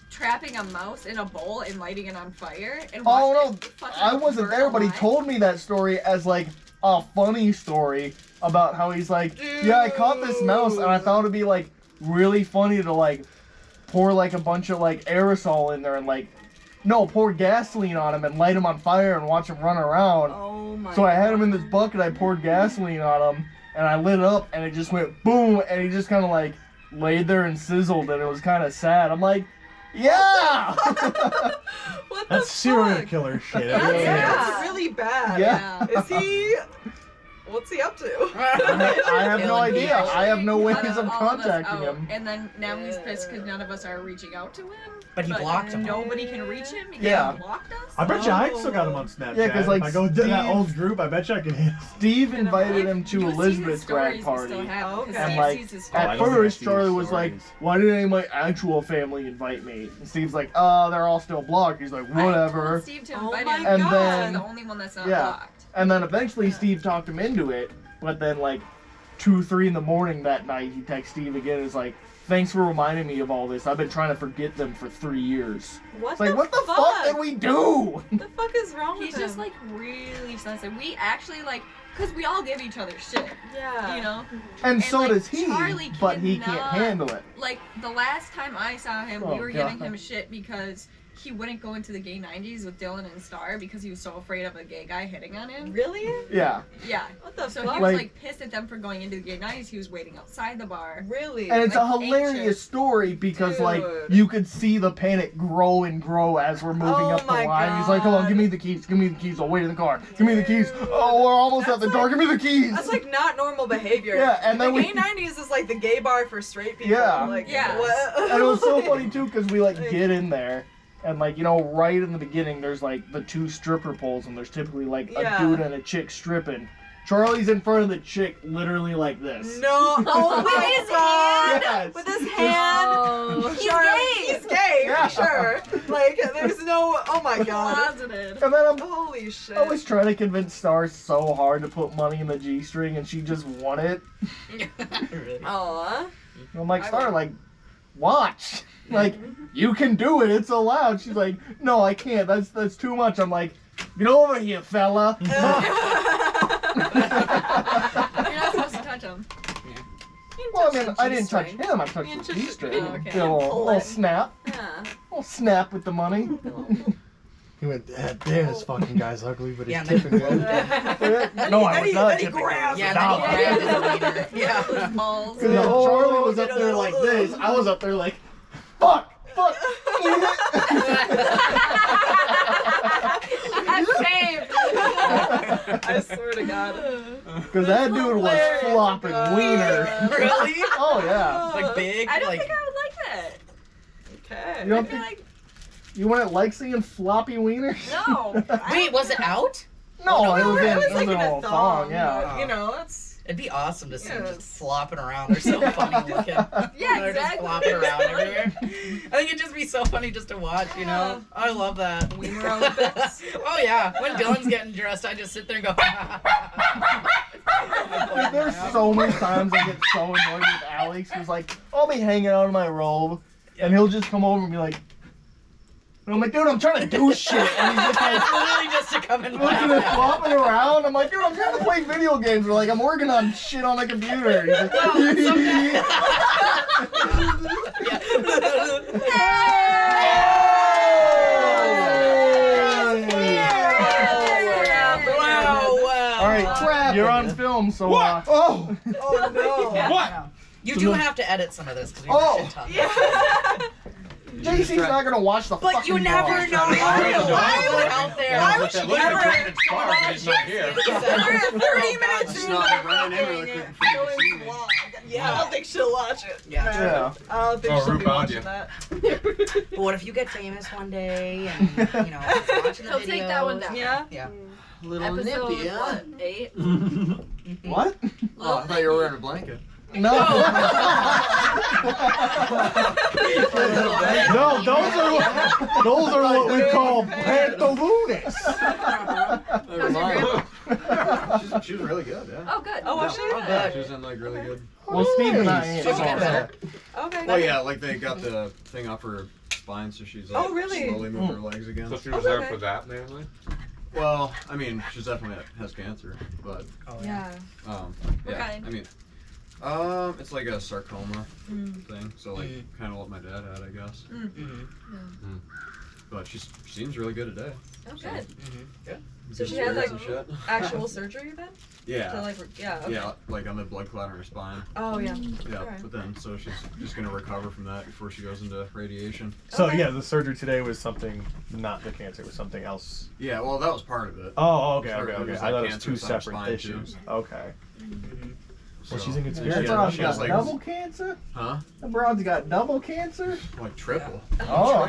trapping a mouse in a bowl and lighting it on fire. And Oh watched no, it fucking I wasn't burn there, but he alive. told me that story as like a funny story about how he's like, yeah, I caught this mouse and I thought it'd be like really funny to like pour like a bunch of like aerosol in there and like, no, pour gasoline on him and light him on fire and watch him run around. Oh my So I had him in this bucket, I poured gasoline on him and I lit it up and it just went boom and he just kind of like laid there and sizzled and it was kind of sad. I'm like, yeah! What That's the serial fuck? killer shit. That's, It really Yeah. is. that's really bad. Yeah. Is he? What's he up to? I have no Killing idea. people. I have no ways Cut of all us contacting out, him. And then now he's pissed because none of us are reaching out to him. But he blocked him. Nobody can reach him because Yeah. he blocked us. I bet you I still got him on Snapchat. Yeah, 'cause, like, if I go to that Steve- old group, I bet you I can hit him. Steve invited him to You see his Elizabeth's grad stories we party. still have, Oh, because okay. And Steve like sees his Oh, I at stories. don't think I first see Charlie his was like, stories. why didn't any of my actual family invite me? And Steve's like, they're all still blocked. He's like, I whatever. told Steve to Oh invite my him. And because then- he's the only one that's not yeah. blocked. And then eventually Steve talked him into it, but then like 2-3 in the morning that night he texts Steve again and is like, thanks for reminding me of all this. I've been trying to forget them for 3 years. What It's like, the what the fuck did we do? What the fuck is wrong with He's him? just like really sensitive. We actually like, because we all give each other shit, yeah. you know? And so like, does he, Charlie but he can't cannot- handle it. Like the last time I saw him, Oh, we were giving God. him shit because he wouldn't go into the gay 90s with Dylan and Star because he was so afraid of a gay guy hitting on him. Really? Yeah. Yeah. What the So fuck? he was Like- like pissed at them for going into the gay 90s. He was waiting outside the bar. Really? And it's a Like, hilarious anxious. story because, like, Dude. you could see the panic grow and grow as we're moving Oh up the my line. He's like, come on, God. give me the keys, give me the keys, I'll wait in the car. Give me the keys. Dude. Oh, we're almost at That's the door, give me the keys. That's like not normal behavior. Yeah, and then the we- gay 90s is like the gay bar for straight people. Yeah. Like, Yeah. What? And it was so funny, too, because we, like, Like- get in there. And, like, you know, right in the beginning, there's, like, the 2 stripper poles, and there's typically, like, Yeah. a dude and a chick stripping. Charlie's in front of the chick, literally like this. No. Oh, with his hand. Yes. With his hand. Oh, He's gay. He's gay, Yeah. for sure. Like, there's no. Oh my god. closeted. And then I'm Holy shit. I was trying to convince Star so hard to put money in the G-string, and she just won it. Really? Aw. And I'm like, Star, like, watch. Like, you can do it. It's allowed. She's like, no, I can't. That's too much. I'm like, get over here, fella. You're not supposed to touch him. Well, I mean, I didn't touch him. I touched You the touched- G-string. oh, okay. Did a little snap. Yeah. Little snap with the money. He went, damn, this fucking guy's ugly, but he's Yeah, and then- tipping good. No, I was not then he tipping grabs him. Yeah, Stop. and then he grabbed his wiener. Yeah. Balls. Because Charlie was up there like this. I was up there like, fuck, fuck. Saved. I swear to God. Because that dude was hilarious. flopping wiener. Really? Oh, yeah. Like big? I don't like, think I would like that. Okay. You I don't feel think like you wouldn't like seeing floppy wieners? no. Wait, was it out? No, it was in it was like an in a old thong, thong, yeah. but, you know, that's. It'd be awesome to see them Yes. just flopping around. They're so funny looking. Yeah, They're exactly. just flopping around everywhere. I think it'd just be so funny just to watch, you know? I love that. Wiener Olympics. Oh, yeah. When Dylan's getting dressed, I just sit there and go, Dude, there's so many times I get so annoyed with Alex who's like, I'll be hanging out in my robe, and he'll just come over and be like, and I'm like, dude, I'm trying to do shit. And he's just like, It's literally just to come and looking laugh and at. flopping around. I'm like, dude, I'm trying to play video games. Or like, I'm working on shit on the computer. He's like, Wow. All right, you're on film, so Oh. Oh no. What? You do have to edit some of this because we Oh. were shit talking. JC's not gonna watch the But fucking you never vlog. know. Why would out there? Why would she never? He's not here. We're 30 minutes Just into not ran in really fucking quick before you Joey's see me. vlog. Yeah, I don't think she'll watch it. Yeah. Yeah. I don't think Oh, she'll Rue be found watching you. that. But what if you get famous one day and you know watching the He'll take that one videos? down. Yeah. Yeah. Little Episode nippy, huh? what? 8? What? Oh, I thought you were wearing a blanket. No. No, those are what we call pantalones. Never mind. She was really good, yeah. Oh, good. Oh, was she? Oh, Yeah, good. she was in like really good. Well, Steve and I ain't. She'll get better. Okay. Well, yeah, like they got the thing off her spine, so she's like Oh, really? slowly moving her legs again. So she was there Okay. for that mainly? Well, I mean, she's definitely has cancer, but Oh Yeah. yeah, kind? I mean, it's like a sarcoma Mm. thing, so like kind of what my dad had, I guess. Mm-hmm. But she seems really good today. Oh, good. So she Good had, like, spirits and shit. Actual surgery then? Yeah. To like, yeah. Okay. Yeah, like on the blood clot in her spine. Oh yeah. Yeah, Okay. but then so she's just gonna recover from that before she goes into radiation. So Okay. yeah, the surgery today was something, not the cancer, it was something else. Yeah, well that was part of it. Oh, okay, Sure, okay, okay. there's, I like, thought it was cancer two on her separate spine, issues. too. Okay. Well, So- she's in good Yeah, spirits. That she broad's has, got like- double cancer? Huh? That broad's got double cancer? Like triple. Oh.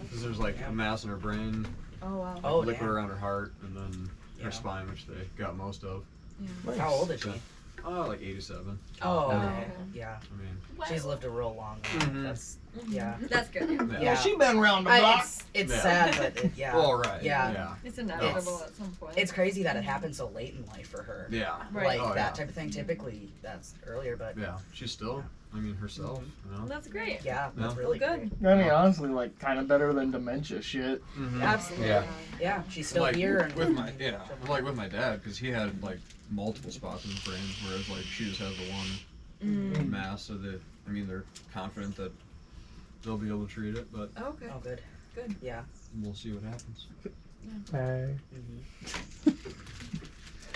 Because there's like a mass in her brain, Oh wow. Oh, liquid damn. around her heart, and then Yeah. her spine, which they got most of. How old is she? Like 87. Oh, Oh. okay. Yeah. I mean, She's lived a real long life. Mhm. That's yeah. That's good. yeah. Yeah. She been around the block. It's Yeah. sad, but it, yeah. Well, right. Yeah. Yeah. It's inevitable at some point. It's crazy that it happened so late in life for her. Yeah. Right. Like Oh, that yeah. type of thing. Typically, that's earlier, but Yeah. She's still, I mean, herself. You know? That's great. yeah, Yeah. really Good. I mean, honestly, like, kind of better than dementia shit. Mhm. Absolutely. Yeah. Yeah, she's still like, here. And with my like with my dad, because he had like multiple spots in the brain, whereas like she just has the one mass. So that I mean, they're confident that they'll be able to treat it, but Okay. oh, good. Good. Yeah. we'll see what happens. Hey.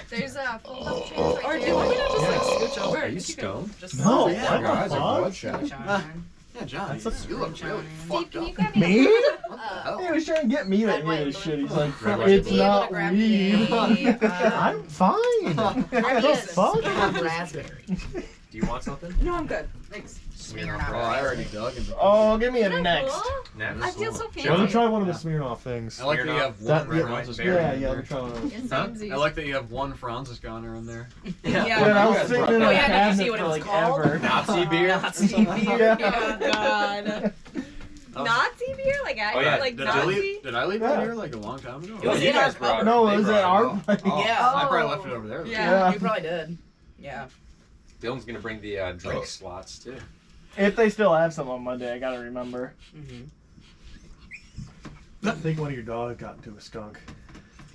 There's a fold-up Oh. chairs right Or there. do you want me to just like Yeah. scooch over? Are you If can stoned? Just No, yeah, what the Your eyes are fuck? bloodshot. John. Yeah, John, That's you look really Steve, fucked Can you up. grab me? Me? What the He hell? was trying to get me to hit his shit. He's like, Red Would you it's be able not to grab weed. me I'm fine. What the fuck? raspberry? Do you want something? No, I'm good. Thanks. Smirnoff. Oh, I already dug into. Oh, give me a Isn't that next. cool? Next. I feel so Why don't you fancy. try one of the Smirnoff things? I like that you have That- one yeah, Francis berry. Yeah, Garner in yeah, there. we're trying to. It Huh? seems easy. I like that you have one Francis Garner in there. Yeah. Yeah, I was sitting in Oh, a yeah, did you see cabinet what it for was like called? ever. Nazi beer? Nazi beer. Yeah. Oh God. Nazi beer? Like Oh, yeah. like Did I Nazi? leave? Did I leave Yeah. it here like a long time ago? It was you in guys our brought it. No, They it was brought at it. our Oh, place. Yeah. I probably Oh. left it over there. Yeah. You probably did. Yeah. Dylan's gonna bring the drink slots too. If they still have some on Monday, I gotta remember. Mm-hmm. I think one of your dogs got into a skunk.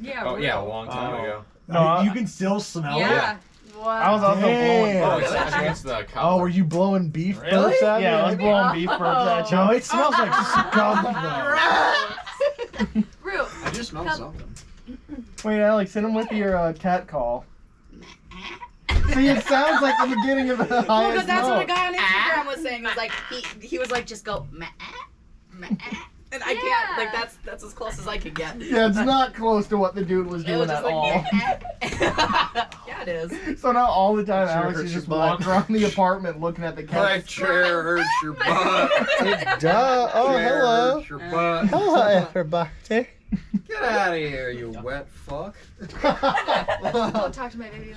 Yeah. Oh yeah, a real. long time Oh. ago. No, you can still smell it. Yeah. Wow. I was also blowing Damn. Oh, burps it's at you. against the Oh, collar. were you blowing beef Really? burps at me? Yeah, I was blowing beef burps at you. No, it smells like skunk though. Rue. I just smelled Come. something. Wait, Alex, hit him with your cat call. See, it sounds like the beginning of the Well, highest because that's what a note. guy on Instagram was saying. It was like he was like, just go meh, meh. And I can't, like, that's as close as I could get. Yeah, it's not close to what the dude was It doing was at just like, all. yeah, it is. So now all the time, Sure Alex hurts is your just butt. walking around the apartment looking at the My cat. chair hurts your butt. Duh. Oh, Chair hello. hurts your butt. Hello, everybody. Get out of here, you wet fuck. Don't talk to my baby.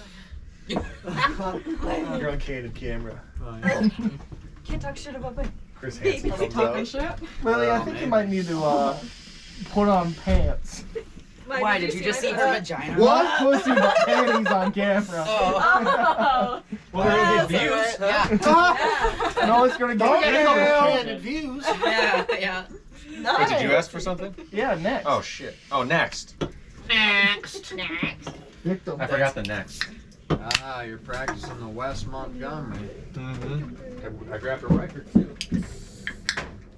You're on candid camera. Can't talk shit about my Chris Hansen Are we comes talking out. shit? Lily, I think you might need to put on pants. Why, did you just see her vagina? What pussy but panties on camera? Oh. Oh. Well, they're gonna get views. Yeah. No, it's gonna get Candid views. Yeah, yeah. Wait, did you ask for something? Yeah, next. Oh shit. Oh, next. Victim. I forgot the next. Ah, you're practicing the West Montgomery. I grabbed a record too.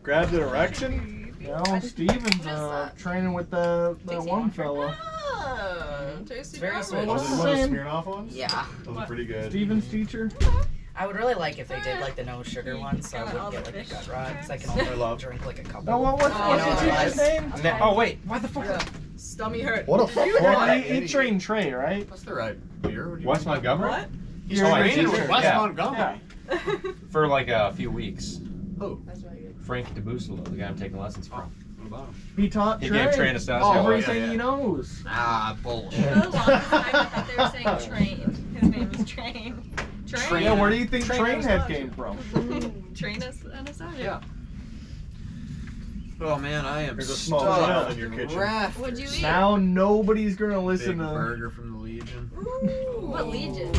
Grabbed an erection? You know, Steven's training with that one fella. Tasty It's very garbage. sweet. Was it one of the Smirnoff ones? Yeah. Those are pretty good. Steven's teacher. I would really like if they did like the no sugar one, so I wouldn't get like a gut rot, because I can only drink like a couple. No, what's Oh, your teacher's name? Oh wait, why the fuck? Stummy hurt. What a fuck. Well, he trained Trey, right? That's the right beer. What do you West Montgomery? What? He's You're training right. with West Yeah. Montgomery. For like a few weeks. Oh, Frank DeBusolo, the guy I'm taking lessons from. what about him? He taught He Trey gave Trey Anastasio. everything he knows. Ah, bullshit. For the longest time, I thought they were saying Train. His name is Train. Train. Yeah, where do you think Train Trainhead Anastasio. came from? Train Anastasio. Yeah. Oh man, I am There's a small stuffed child in your kitchen. raft. What'd you eat? Now nobody's gonna Big listen to. burger from the Legion What Legion?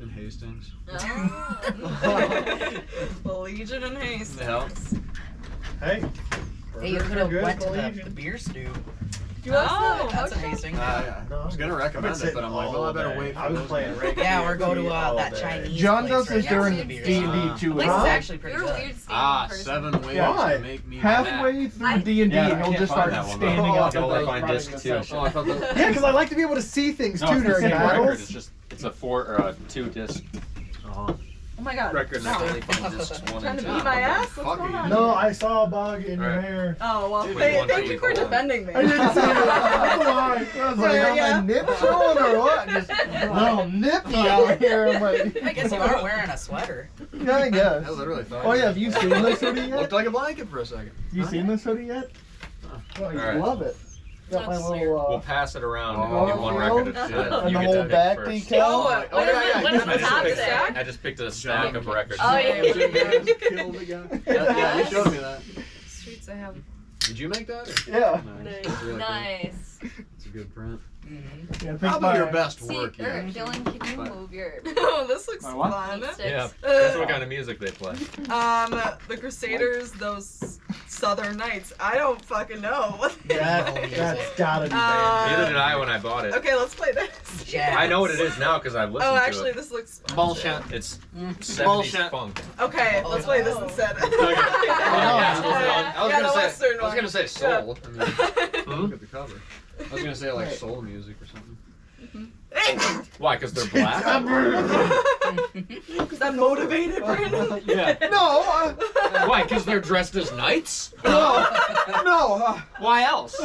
in Hastings. Oh. The Legion and Haste. hell? Hey, Hey. you burgers could are have good went at to Legion. the beer stew. Oh, That's amazing. Yeah. I was gonna recommend it, but I'm like, well, I better wait for I was those playing guys. regular Yeah, or go to all that day. Chinese John place does right this next to during the beer D&D stew. too. Place Huh? is actually pretty You're a good. weird Steven Ah, person. 7 ways Why? to make me Halfway through I- D&D, Yeah, I he'll can't just find start that one, standing though. up I'll and find running disc the two. session. Oh, I thought that. Yeah, because I like to be able to see things No, too it's the during same record. battles. It's just it's a 4 or a 2 disc Oh my god. record. And I can only find discs 1 Trying and to 2. beat my ass? What's Fuck going you. on? No, I saw a bug in your Alright. hair. Oh well. Dude, Hey, one thank thing you for we call defending me. I didn't see it. That's why. I was like, Yeah. are my nips showing or what? Just little nippy out here. I'm like, I guess you are wearing a sweater. yeah, I guess. I literally thought. Oh yeah, have you seen this hoodie yet? Looked like a blanket for a second. You seen this hoodie yet? Oh, you Alright. love it. Got my That's little We'll pass it around Oh. and do one record at a and time. You the get whole to pick back first. decal. Oh, What is it? What is the top say? I just picked a stack of records. Oh, yeah. Jim Davis killed the guy. Yeah, you showed me that. Streets I have. Did you make that? or- Yeah. Nice. That's really cool. Nice. It's a good print. Mm-hmm. Yeah, I think Probably my- your best See, work yet. Dylan, can you But- move your Oh, this looks My what? fun. meat sticks? Yeah, that's what kind of music they play. The Crusaders, those Southern Knights. I don't fucking know. That's gotta be bad. Neither did I when I bought it. Okay, let's play this. Jazz. I know what it is now because I've listened Oh, to actually, it. this looks fun. Bullshit. It's Bullshit. 70s funk. Okay, let's play this instead. I was Yeah, the gonna say. Western I was gonna say soul. I mean, Hmm? look at the cover. I was gonna say like soul music or something. Why? Because they're black? Is that motivated, Brandon? Yeah. No, Why? Because they're dressed as knights? no. Why else?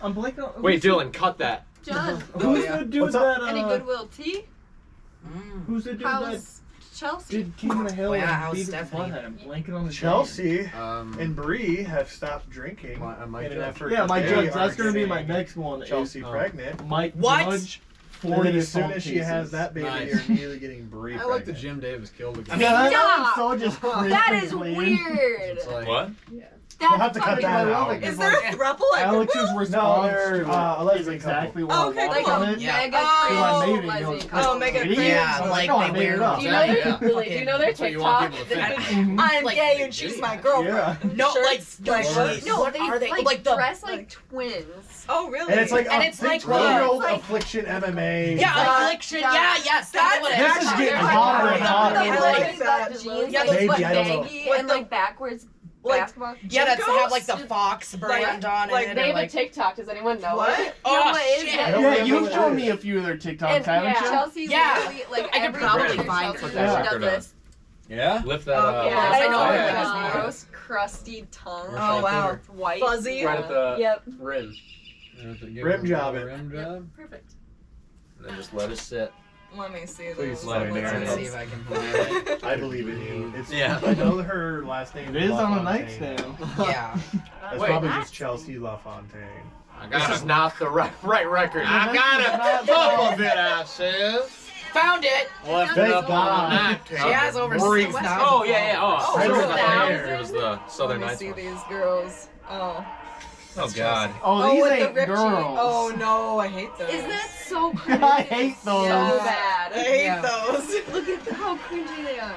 I'm blanking on. Wait, Dylan, cut that. John, Who's the dude What's up? that? any Goodwill tea? Mm. Who's the dude that How's Chelsea? did King of the Hill Oh, yeah, and how's beat his Stephanie? butthead? I'm blanking on the Chelsea Um, and Bree have stopped drinking Mike in an Judge. effort. Yeah, my to judge. get That's gonna be my getting next one. is, Chelsea Oh. pregnant. Mike What? Judge. And 40 then as soon assault as she cases. has that baby, Nice. you're immediately getting Bree I like the pregnant. Jim Davis killed the guy. Yeah, Stop! that's so just crazy. That is weird. It's like, What? That's We'll have to cut fucking that weird. out. Is there a throuple at Alex's Goodwill? response they're, to a it is lesbian exactly couple. what I Okay, want Like cool. from a it. Yeah. mega Oh, crazy I made it, lesbian goes, couple. Oh, mega Idiot. crazy. Yeah, I'm like no, I they made wear it up. Do you know their, Yeah. do you know their So you want TikTok? people to think. Mhm. I'm Like- gay and she's my girlfriend. Yeah. No, like, Shirts, no, what they are they? like, the dress like twins. Oh, really? And it's like And a it's like, 12-year-old like- affliction MMA. yeah, affliction. Yeah, yes, that's what it This is. is getting They're hotter like- and hotter. they're I like like that that. jeans, Yeah, like those Maybe, I don't know. baggy What and the- like backwards like- basketball. Yeah, that's to have like the Jinkos? Fox brand on like, it. they or, have a like, TikTok. Does anyone know What? it? Oh, No, what is shit. it? I don't Yeah, remember you've what shown it me a is. few of their TikToks, And haven't you? Chelsea's Yeah. literally like I could every probably picture find Chelsea it. does Yeah. this. Yeah? Lift that Oh, up. yeah. I know Oh, like yeah. gross, crusty tongue. Where's Oh, my wow. finger? White. Fuzzy. Right at the Yep. rim. Rim job it. Rim job? Perfect. And then just let it sit. Let me see Please those. let it Let's marinate. see if I can find it. I believe in you. It's, Yeah. I know her last name It is on the LaFontaine. nightstand. Yeah. That's Wait. probably just Chelsea LaFontaine. I This got is it. not the right record. I got it. Double of it, I says. Found it. Left Thank it up God. on the night She has over Breathe. 6,000. Oh, yeah, yeah. Oh, Oh, it was so the that- hair. It was the Southern Let me Nights see one. these girls. Oh. Oh, God. Oh, these with the ain't ripped girls. jeans. Oh no, I hate those. Isn't that so cringy? I hate those. So I bad. hate Yeah. those. Look at how cringy they are.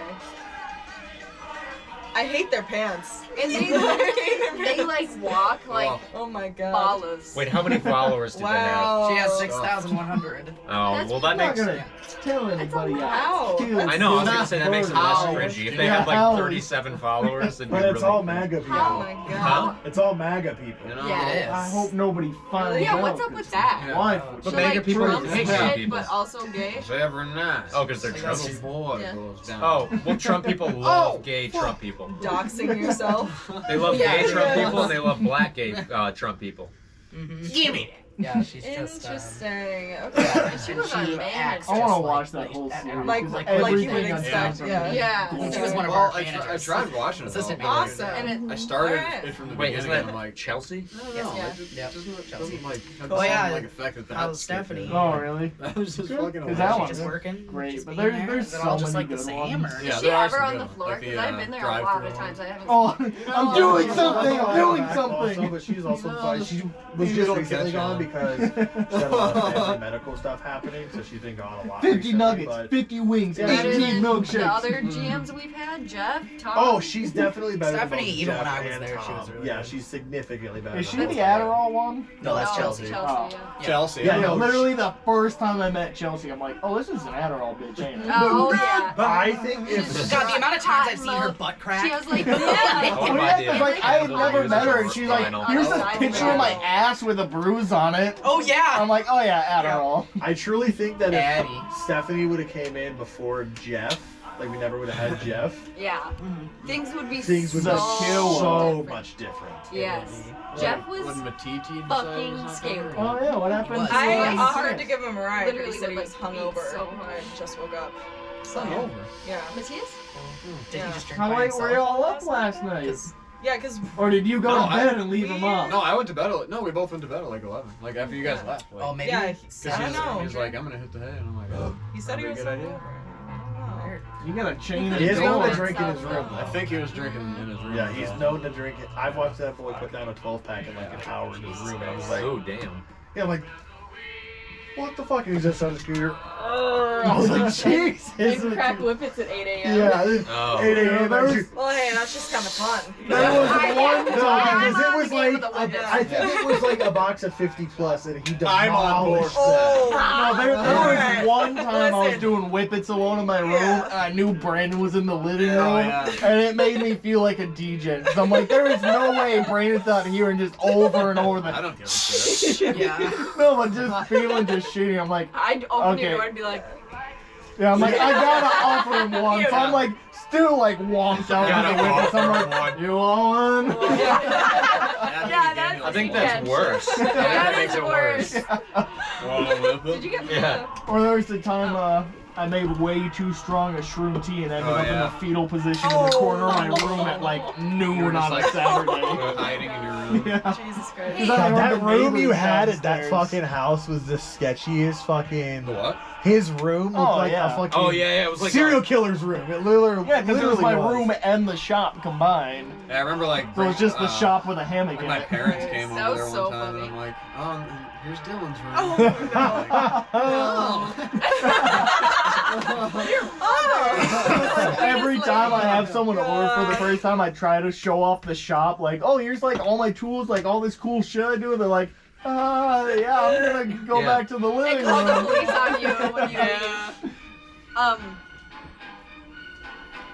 I hate their pants. And they like walk like Oh my god. ballas. Wait, how many followers did Wow. She has 6,100. they have? Oh, That's well, that I'm not makes. gonna tell anybody lot. else. Dude, I know. I was it's gonna not say that makes it less How? cringy. If they Yeah, had like how? 37 followers, it'd be But it's really. all MAGA people. How? Oh my god. Huh? It's all MAGA people. You know? Yeah. It is. I hope nobody finds Yeah, out. what's up with that? Yeah. Why? But She MAGA like people are Trump hate shit, people. but also gay. Never nice. Oh, 'cause they're Trump. Some boy Yeah. goes down. Oh, well, Trump people love gay Trump people. Doxing yourself. They love Yeah. gay Trump Yeah. people and they love black gay Trump people. Give me that. Yeah, she's just. Interesting. Okay. And she was on she man. acts I want to just watch like- that whole like- series. like- 'cause like everything you would on expect, Snapchat yeah. is Yeah. gorgeous. She was one of Well, our I managers. tried watching it. Assistant though. manager. Awesome. And it, I started alright. it from the Wait, beginning. isn't that and I'm like, Chelsea? no, Yes, no, yeah. it Yep. doesn't like have Oh, the yeah. same like effect that that How's skit did. Stephanie? Oh, really? That was just Good. fucking Is Is that she one just working? great, Just but being there's there? Is it all so just many like the good same, ones. or? Yeah, Is she there are ever some on good the ones, floor? like Because the, I've been there a lot of drive-thru times. I haven't. Oh, I'm doing No. something. I'm doing Also, something. but she's also No, fine. just- She was you just don't recently catch gone on. because she had a lot of family medical stuff happening, so she's been gone a lot. 50 recently, nuggets, but- 50 wings, Yeah, Better 18 than milkshakes. the other GMs we've had, Jeff, Tom. Oh, she's definitely better Stephanie, than both even Jeff when I was and there, she Tom. was really Yeah, good. she's significantly better. Is she than the both. Adderall one? No, that's Chelsea. Oh. Yeah. Chelsea. Yeah, Yeah, no, literally the first time I met Chelsea, I'm like, oh, this is an Adderall bitch, ain't it? Oh, yeah. But I think if God, the amount of times I've seen her butt crack. She has like, Oh, yeah. Oh, my yeah, 'cause, God. like, I had never met her, and she's like, Spinal. here's a Oh, picture of my ass with a bruise on it. Oh yeah. I'm like, oh yeah, Adderall. I truly think that if Addie. Stephanie would have came in before Jeff, like we never would have had Jeff, Yeah. Things would be things would so, be so different. much different. Yes. Jeff was When Matiti fucking decided scary. Oh yeah, what happened? was. to I Yes. offered to give him a ride, but he Literally said he would, was like, beat hungover. so hard. I just woke up. So, Hungover. yeah. Matthias? Did Yeah. he just drink How by late were you himself? all up last night? 'Cause Yeah, because Or did you go No, to bed and leave him up? No, I went to bed. No, we both went to bed at like 11. Like after you guys left. Like, Oh, maybe. yeah, Because I don't know. he's like, I'm gonna hit the hay, and I'm like, oh. He said he That'd was be a good idea. hungover. Weird. You got a chain He He of is He's known doors. to drink in his room. I Though. think he was drinking in his room. Yeah, he's known to drink it. I've watched that boy put down a 12-pack in like an hour in his room. And I was like, Oh, damn. yeah, I'm like, what the fuck? And he's just on the scooter. I was like, Jesus. And crack whippets at 8 a.m. Yeah, Oh. 8 a.m. There was- Well, hey, that's just kind of fun. There was I one have- time I'm because on it was the game like with the whippets. I think it was like a box of 50 plus, and he I'm on board. demolished that. Oh, No, there was Alright. one time I was Listen. doing whippets alone in my room, Yeah. and I knew Brandon was in the living room, Oh, yeah. and it made me feel like a DJ. So I'm like, there is no way Brandon's not hearing just over and over I the. don't give a shit. Yeah. No, but just feeling just shitty. I'm like, I'd open Okay. your door and be like, yeah, I'm like, I gotta offer him one. So Yeah. I'm like, still like wonked out Gotta with the whippets. I'm offer like, one. you want one? yeah, that's I think the that's catch. worse. I think That that is makes it worse. Did you get Yeah. Or there was the time I made way too strong a shroom tea and ended Oh, up in yeah. a fetal position in the corner of my room at like You were noon just on a like Saturday. hiding in your room. Yeah. Jesus Christ. Is God, I that heard the room you neighbors had at that downstairs. fucking house was the sketchiest fucking. The what? His room looked Oh, like yeah. a fucking Oh, yeah, it was like serial killer's room. It literally, Yeah, because it was literally my room and the shop combined. Yeah, I remember like. So it was just the shop with a When hammock in my it. parents came That over was there one so time, funny. and I'm like, here's Dylan's room. Every time I have someone over for the first time, I try to show off the shop. Like, oh, here's like all my tools, like all this cool shit I do. And they're like, yeah, I'm gonna go Yeah. back to the They living called the room. police on you when you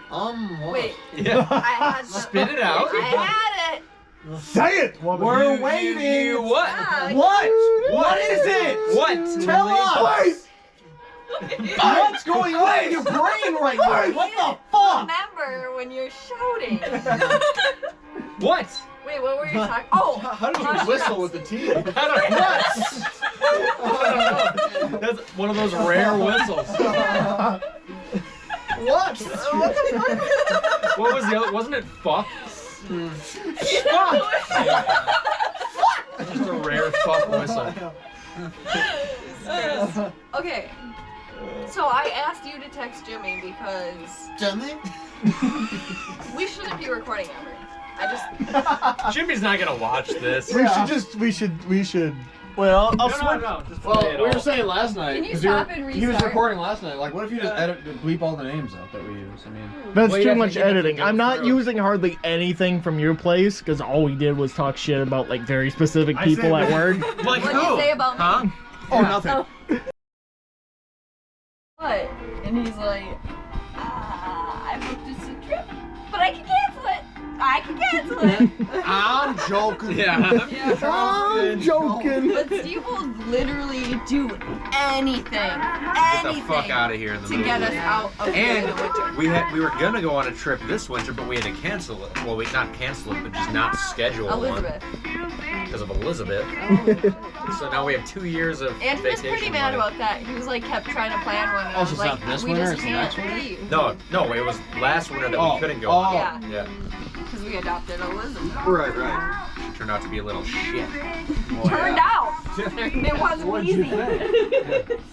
What? wait, Yeah. I had the, Spit it out. I had it. Say it, woman. We're waiting. What? Ah, What? What is it? What? Tell us. Wait. What's going on in your brain right now? What the fuck? Remember when you're shouting. What? Wait, what were you talking? Oh, How did Josh you whistle Ross. with the T? I don't know. That's one of those rare whistles. What? What was the other? Wasn't it fuck? Just a rare fuck whistle. Okay. So I asked you to text Jimmy because Jimmy? we shouldn't be recording ever. I just Jimmy's not gonna watch this. We should just. We should. Well, I'll No, switch. just Well, play it we were all. saying last night Can you 'cause stop and he was restart? recording last night. Like, what if you just bleep all the names out that we use? I mean, That's Well, you too have to- much you have to editing. go I'm not through. using hardly anything from your place because all we did was talk shit about like very specific people at work. Like What'd who? you say about Huh? me? oh, nothing. Oh. What? And he's like, I booked us a trip, but I can cancel it. I can cancel it. I'm joking. Yeah. Yeah. I'm joking. But Steve will literally do anything, Get the fuck out of here in the to middle get of us it. out of And the winter. we were gonna go on a trip this winter, but we had to cancel it. Well, we not cancel it, but just not schedule Elizabeth. one because of Elizabeth. So now we have 2 years of And he was vacation pretty mad money. about that. He was like, kept trying to plan one. And I Oh, so was it's like, not this we winter, just it's the can't next one? leave. No, it was last winter that Oh, we couldn't go. oh. on. Yeah, Yeah, because we adopted Elizabeth. Right, right. she turned out to be a little shit. Turned out, it wasn't easy.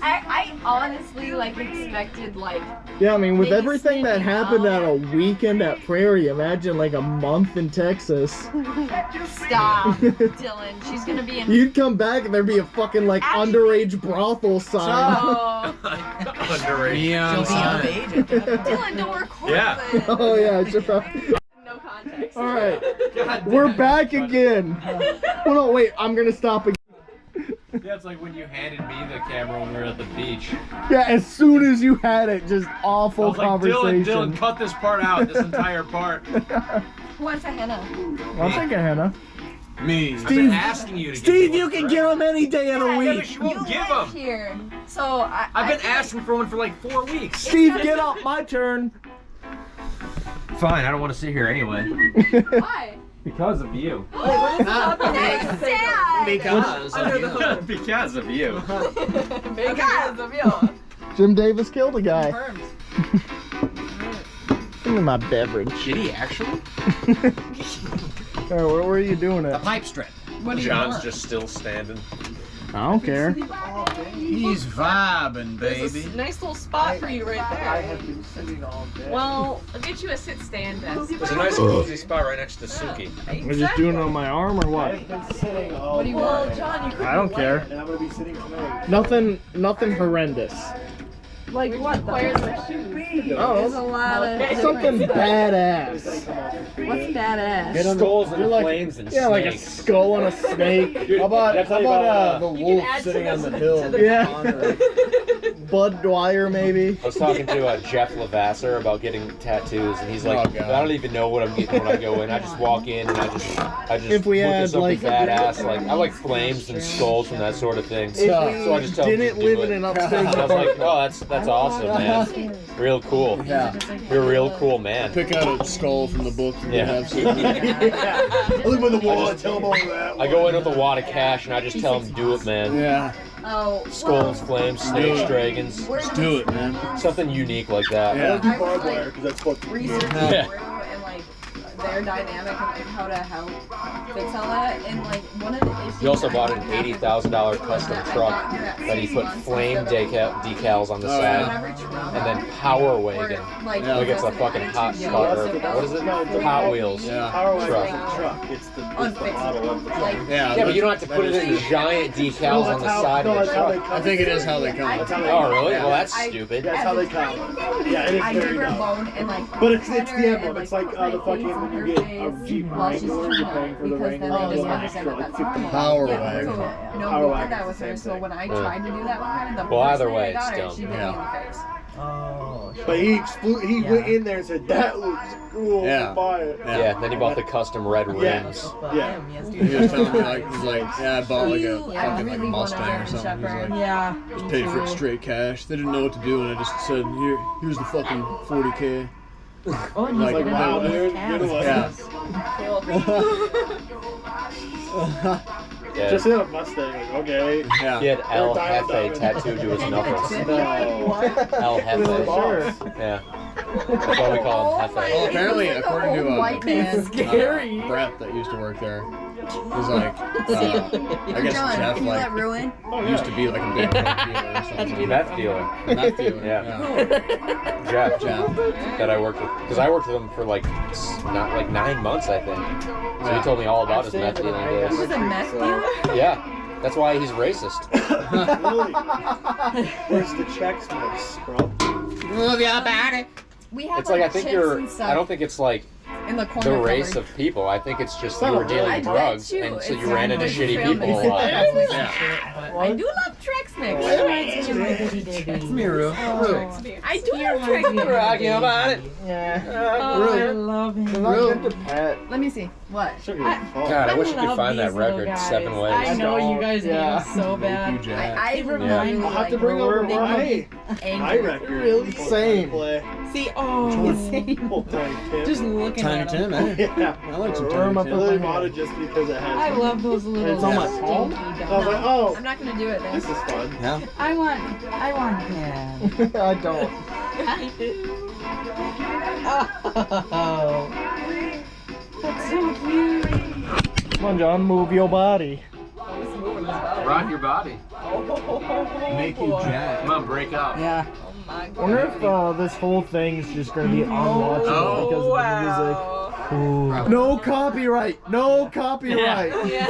I honestly like expected like Yeah, I mean, with Maybe everything that sneaking happened out. at a weekend at Prairie, imagine like a month in Texas. stop, Dylan. She's gonna be in. You'd come back and there'd be a fucking like underage brothel sign. Oh, Underage. She'll be of age at that point. Dylan, don't record Yeah. this. Oh yeah, it's about... No context. All right, God we're damn. back again. Well, no, wait, I'm gonna stop again. Yeah, it's like when you handed me the camera when we were at the beach. Yeah, as soon as you had it, just I awful was like, conversation. Dylan, cut this part out, this entire part. Who wants a henna? I'll take a henna. Me. I've Steve- been asking you to Steve, give me you one can forever. get them any day of the Yeah, but week. she won't You give live them. here, so I've been asking for one for like 4 weeks. Steve, get up, my turn. Fine, I don't want to sit here anyway. Why? Because of you. That's sad. Because Under the hood. Because of you. Because of you. Jim Davis killed a guy. Confirmed. Give me my beverage. Did he actually? All right, where are you doing it? Pipe strip. What do you John's want? just still standing. I don't care. He's vibing, There's baby. a nice little spot for you right there. been sitting all day. Well, I'll get you a sit stand desk. There's a nice cozy spot right next to Suki. We're just doing it on my arm or what? been sitting all What do you Well, want? John, you could I don't care. and I'm gonna be sitting tonight. Nothing horrendous. Like what? Where's the Oh, There's a lot of something badass. What's badass? Skulls and like- flames and Yeah, like a snakes. skull on a snake. How about the You can wolf add sitting to on this- the hill? to the- Yeah. Bud Dwyer, maybe. I was talking to Jeff Lavasser about getting tattoos, and he's like, Oh, God. I don't even know what I'm getting when I go in. I just walk in and I just If we look had, at something like- badass. Like I like flames and skulls and that sort of thing. If So I just tell him didn't to do live it. in an upstairs I was like, apartment. oh, that's awesome, man. Real cool. Yeah. You're a real cool man. Pick out a skull from the book and Yeah. have some. I look at the wall and tell them all that. I go in with a wad of cash and I just tell him, do it, man. Yeah, Oh. Skulls, flames, snakes, dragons. let's do it, man. Something unique like that. Yeah. I do barbed wire because that's what Researching Yeah. through and like their dynamic and like how to help fix all that and like one of the issues. He also bought an I have $80,000 custom truck that he put flame decals on the Oh, side, yeah. and then Power Wagon. Like, Yeah. Like it's a fucking hot car. What is it? Hot Wheels. Yeah. Power Truck. Wagon truck. It's the model of the truck. Like, Yeah, Yeah, but you don't have to put it in giant decals on the side of the truck. I think it is how they come. That's how they Oh, really? Yeah. Well, that's I- stupid. That's how they come. Yeah, and it's I very give her a dumb. bone and like. But it's pet the her emblem. and, It's like put the my fucking face when on you her get a face Jeep while she's Wrangler, you're chewing, paying for the because then Wrangler. they just Oh, understand that extra, that's like normal. Power Yeah, Wagon. so no, Power we Wagon, did that with her. same So thing. when I tried to do that with her, the Well, first either thing way, I got it's her, dumb. she bit me in the face. Oh. But he went in there and said that looks cool. Yeah. Buy it. Yeah, then he bought the custom red Yeah. rims. Yeah. He was telling me like he's like, yeah, I bought like a I fucking like really wanted Mustang a or something. He's Shepherd. like, Yeah. just paid for it straight cash. They didn't know what to do, and I just said, here's the fucking 40K. Oh, and Like, he's like, wow, wow, dude, dude. good one. Yeah. Yeah. Just hit a Mustang. Like, okay. He Yeah. had El Diamond Jefe Diamond. tattooed to his knuckles. No. El Jefe. Sure. Yeah. That's why we call him Well, Jefe. apparently, according to white man. Brett that used to work there, he's like, I guess John, Jeff can you let like ruin? used to be like a big drug dealer or something. Meth dealer. Meth dealer. Yeah. Jeff. Jeff. That I worked with. Because I worked with him for like, not like 9 months, I think. So he told me all about his meth dealing He was days. a meth dealer? Yeah. That's why he's racist. Really? Where's the Chex Mix, bro? Move your body. We have It's like I think chips you're. and stuff I don't think it's like in the corner the race cupboard. of people. I think it's just Not you were really. dealing I bet drugs, you and so it's you ran into like shitty trail people mix. a lot. I do love Trex Mix. It's me, Rue. I do love Trex Mix. Rocking about it. Oh, I love him. They're not good to pet. Let me see. What? Sugar and fun. God, I wish you could love find that these little record guys. 7 ways. I know you guys Yeah. need them so bad. I remind me I'll have to like bring over they my angry. record. Really? Same. Play. See, oh, same. Old Tiny Tim. Just looking Tiny at them. Tim, eh? Yeah. I like some Where am I Tiny I Tim. really bought it just because it has. I love those little. It's on my stinky palm? dogs. I was like, oh, I'm not gonna do it this then. is fun. Yeah. I want him. I don't. Oh, that's so cute. Come on, John, move your body. Rock your body. Make you jack. Come on, break up. Yeah. Oh my god. I wonder if this whole thing's just gonna be unwatchable Oh, because of the music. No copyright. No copyright. You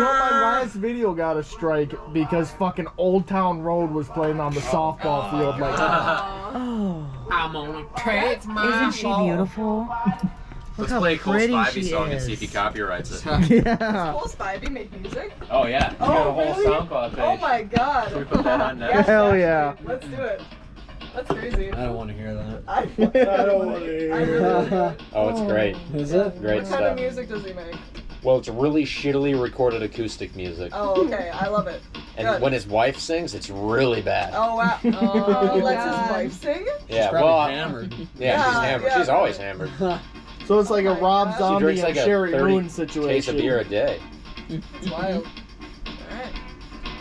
know, my last video got a strike because fucking Old Town Road was playing on the softball field. Like, Oh, I'm on a track. isn't she beautiful? Let's how play a Cole pretty Spivey she song and see is. if he copyrights it. yeah. Cole Spivey make music? Oh yeah. He's got a whole really? SoundCloud page. Oh my Should we god. put that on next? Hell actually, yeah. Let's do it. That's crazy. I don't want to hear that. I don't wanna hear I really that. do. Oh, it's great. Is it? Great What kind of stuff. music does he make? Well, it's really shittily recorded acoustic music. Oh, okay. I love it. And good. when his wife sings, it's really bad. Oh, wow. Oh, He lets his God. wife sing? Yeah, Probably well, hammered. yeah, she's Yeah, hammered. yeah. She's always hammered. So it's like a Rob She Zombie drinks and like a Sherry 30 Moon Case of situation. beer a day. It's wild. Alright.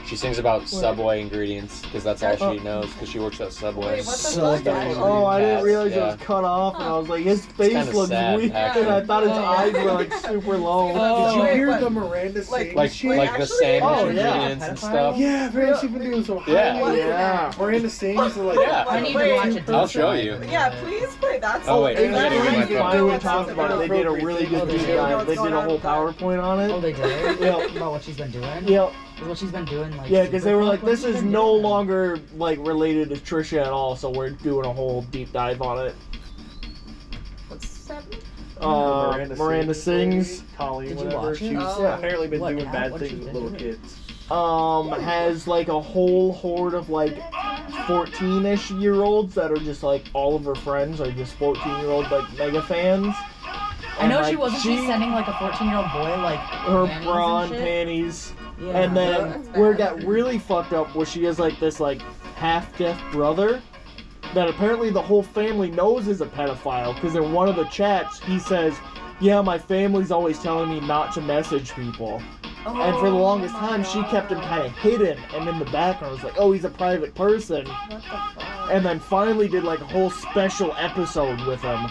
She sings about Subway ingredients because that's all she knows because she works at Subway. Wait, what the So fuck? bad. Oh, I didn't realize it Yeah. was cut off, and I was like, his face kinda looks sad, weird, actually. and I thought his Oh. eyes were like super low. Did you Wait, hear what? the Miranda sing? Like Wait, like the actually? sandwich Oh, yeah. ingredients and stuff. Yeah, man, she's been doing some Yeah. high. Yeah. Miranda sings and like. Yeah. I need to Wait. watch it. I'll show you. Yeah, please play that song. Oh, wait, Hey, I gotta get my Andy phone. Finally talked about it. They did a really good Oh, they deep did? dive. They did a whole PowerPoint on Oh, it. they did? Yep. About what she's been doing? Yep. Is what she's been doing like Yeah, because they were like, what this she's is been no doing? longer like related to Trisha at all, so we're doing a whole deep dive on it. What's happening? Miranda sings. Colleen, Did you whatever. watch it? She's Oh. apparently been What doing cat? bad What things she with been little doing? kids. Has like a whole horde of like 14-ish year olds that are just like all of her friends are just 14-year-old like mega fans. I know And, she like, wasn't she sending like a 14-year-old boy like her panties bra and and shit? panties. Yeah. And then That's where it bad. got really fucked up was she has like this like half-deaf brother that apparently the whole family knows is a pedophile because in one of the chats he says, yeah, my family's always telling me not to message people. And for the longest time, she kept him kind of hidden and in the background. It was like, oh, he's a private person. And then finally did like a whole special episode with him.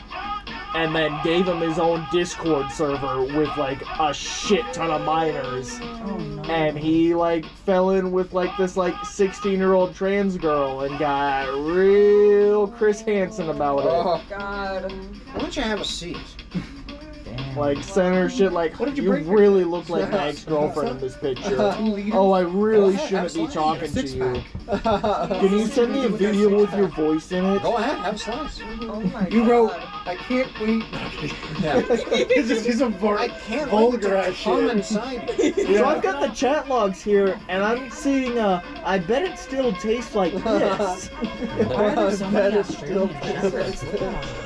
And then gave him his own Discord server with like a shit ton of minors. Oh no. And he like fell in with like this like 16-year-old trans girl and got real Chris Hansen about it. Oh, God. Why don't you have a seat? Damn. Like sent her shit like, What did you you bring her? really look like my ex-girlfriend in this picture. Oh, I really shouldn't be talking to you. Can you send me a video with your voice in it? Go ahead, have a slice. Oh, my You God. wrote, I can't wait. It's just he's a I can't vulgar wait ass to come shit. inside you. So I've got the chat logs here, and I'm seeing I bet it still tastes like this. Why are there so many Australian shepherds? Look at all of them.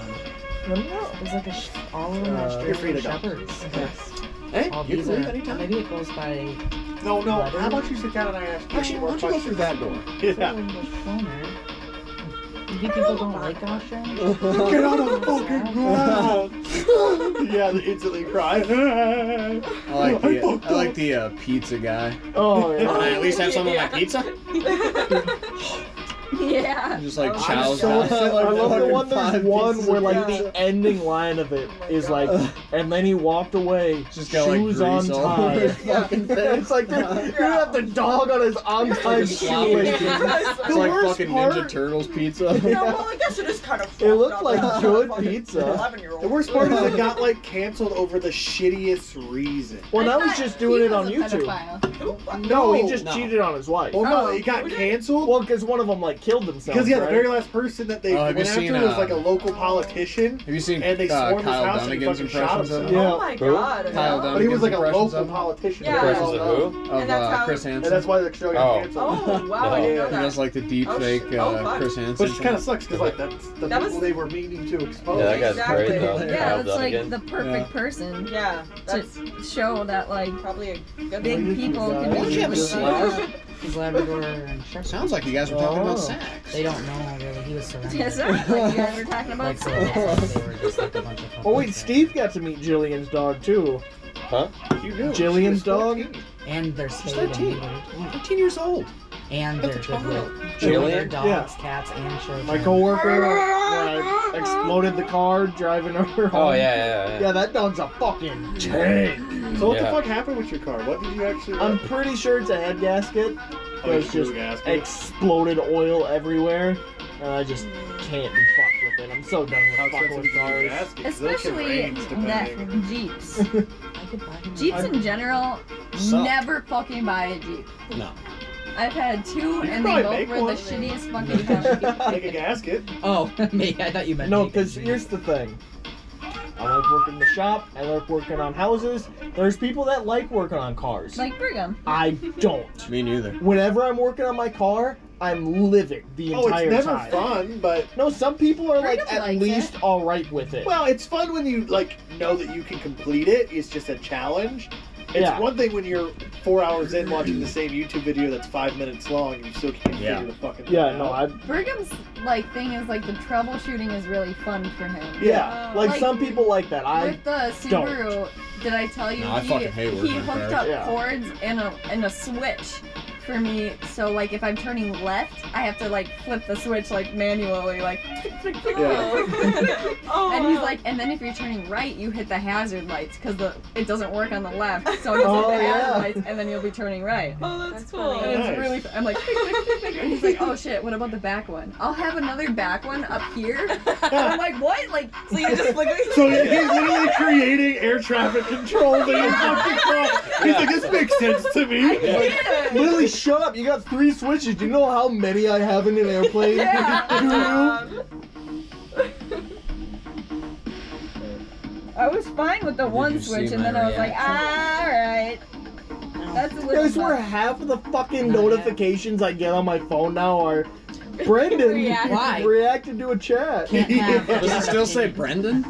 I don't know. There's like all of them are You're free to Australian go. shepherds. Hey, All you these can leave are, anytime. maybe it goes by No, no. Letter? How about you sit down and I ask you Actually, why more don't you go through that door? Yeah. English corner. You think people don't like Australians? Get on the fucking ground! Yeah, they instantly cry. I like the pizza guy. Oh Can I yeah. at least have some of my pizza? Yeah. Just like Oh, chows so down. upset. I love the one. There's Five one pieces where of like pizza. the ending line of it is like, and then he walked away, Just got like shoes on grease all over tied. his fucking face. It's like you have the dog on his untied Sloppy shoelaces. It's The like worst fucking part- Ninja Turtles pizza. Yeah, well, I guess it is kind of. It looked fucked like up, good fucking pizza. 11-year-old. The worst part is it got like canceled over the shittiest reason. Well, now he's thought just doing he it on was a YouTube. pedophile. No, he No, just no. cheated on his wife. Well, no, Oh, it got really? canceled. Well, because one of them like killed themselves. Because yeah, the right? very last person that they Oh, have went you after seen, was like a local politician, Have you seen and they swarmed his Kyle house and he Dunnigan's fucking shot impressions of himself. him? Yeah. Oh my Who? god. Kyle no. But he was like a Impressions local of him? politician. Yeah. Impressions of who? Of And that's how- Chris Hansen. And that's why the show got Oh. canceled. Oh wow, I didn't know Yeah. He that. does like the deep Oh, fake shit. Oh, fuck. Chris Hansen. Which kind of sucks because like that's the That people was- they were meaning to expose. Yeah, that guy's Exactly. great though. Yeah, Kyle that's like Dunnigan. the perfect person Yeah, that's to show that like probably a good big one. people Why can don't be you have a people. He's Labrador and Shepherd. Sounds like you guys were talking Oh. about sex. They don't know really. He was surrounded. Yes, sir. Like you guys were talking about Like, so sex. they were just like a bunch of Oh wait, fucking- Steve got to meet Jillian's dog too. Huh? You knew. Jillian's dog. And they're She's spayed and 13. neutered. 13 years old. And That's they're a good child. with Jillian? their dogs, Yeah. cats, and children. My coworker exploded the car driving her home. Oh yeah. Yeah, that dog's a fucking tank. So what Yeah. the fuck happened with your car? What did you actually? I'm pretty sure it's a head gasket. Oh, you There's threw just a gasket? exploded oil everywhere, and I just can't be fucked with it. I'm so done with How fucking expensive with is your cars. gasket? 'Cause they can Especially range that depending. Jeeps. I could buy him Jeeps a- in general, Suck. never fucking buy a Jeep. No. I've had two, can and they probably both make were one. the shittiest fucking cars. Make a gasket. Oh, me. I thought you meant No, me. because here's the thing. I like working in the shop. I like working on houses. There's people that like working on cars. Like Brigham. I don't. Me neither. Whenever I'm working on my car, I'm living the Oh, entire it's never time. fun, but No, some people are like Brigham at likes least all right with it. well, it's fun when you like know that you can complete it. It's just a challenge. It's Yeah. one thing when you're 4 hours in watching the same YouTube video that's 5 minutes long and you still can't Yeah. figure the fucking thing Yeah, out. no, I Brigham's like thing is like the troubleshooting is really fun for him. yeah, like Like, some people like that. I With the don't. Subaru, did I tell you No, I fucking hate he working on hooked cars. up Yeah. cords and a switch for me, so like if I'm turning left, I have to like flip the switch like manually, like flick, flick, flick, Yeah. flick, flick, flick. Oh, And he's wow. like, and then if you're turning right, you hit the hazard lights because it doesn't work on the left, so just Oh, hit the yeah. hazard lights, and then you'll be turning right. Oh, that's And cool. Nice. it's really, I'm like, flick, flick, flick, flick. And he's like, oh shit, what about the back one? I'll have another back one up here. And I'm like, what? Like, So you just like. So he's literally creating air traffic controls in your fucking car. He's like, this makes sense to me. yeah. Lily, shut up! You got 3 switches. Do you know how many I have in an airplane? Do I was fine with the one you see switch, and my then I was like, alright. That's a you? little I swear much. half of the fucking notifications I get on my phone now are Brendan Why? reacted to a chat. Can't have Does it still say Brendan?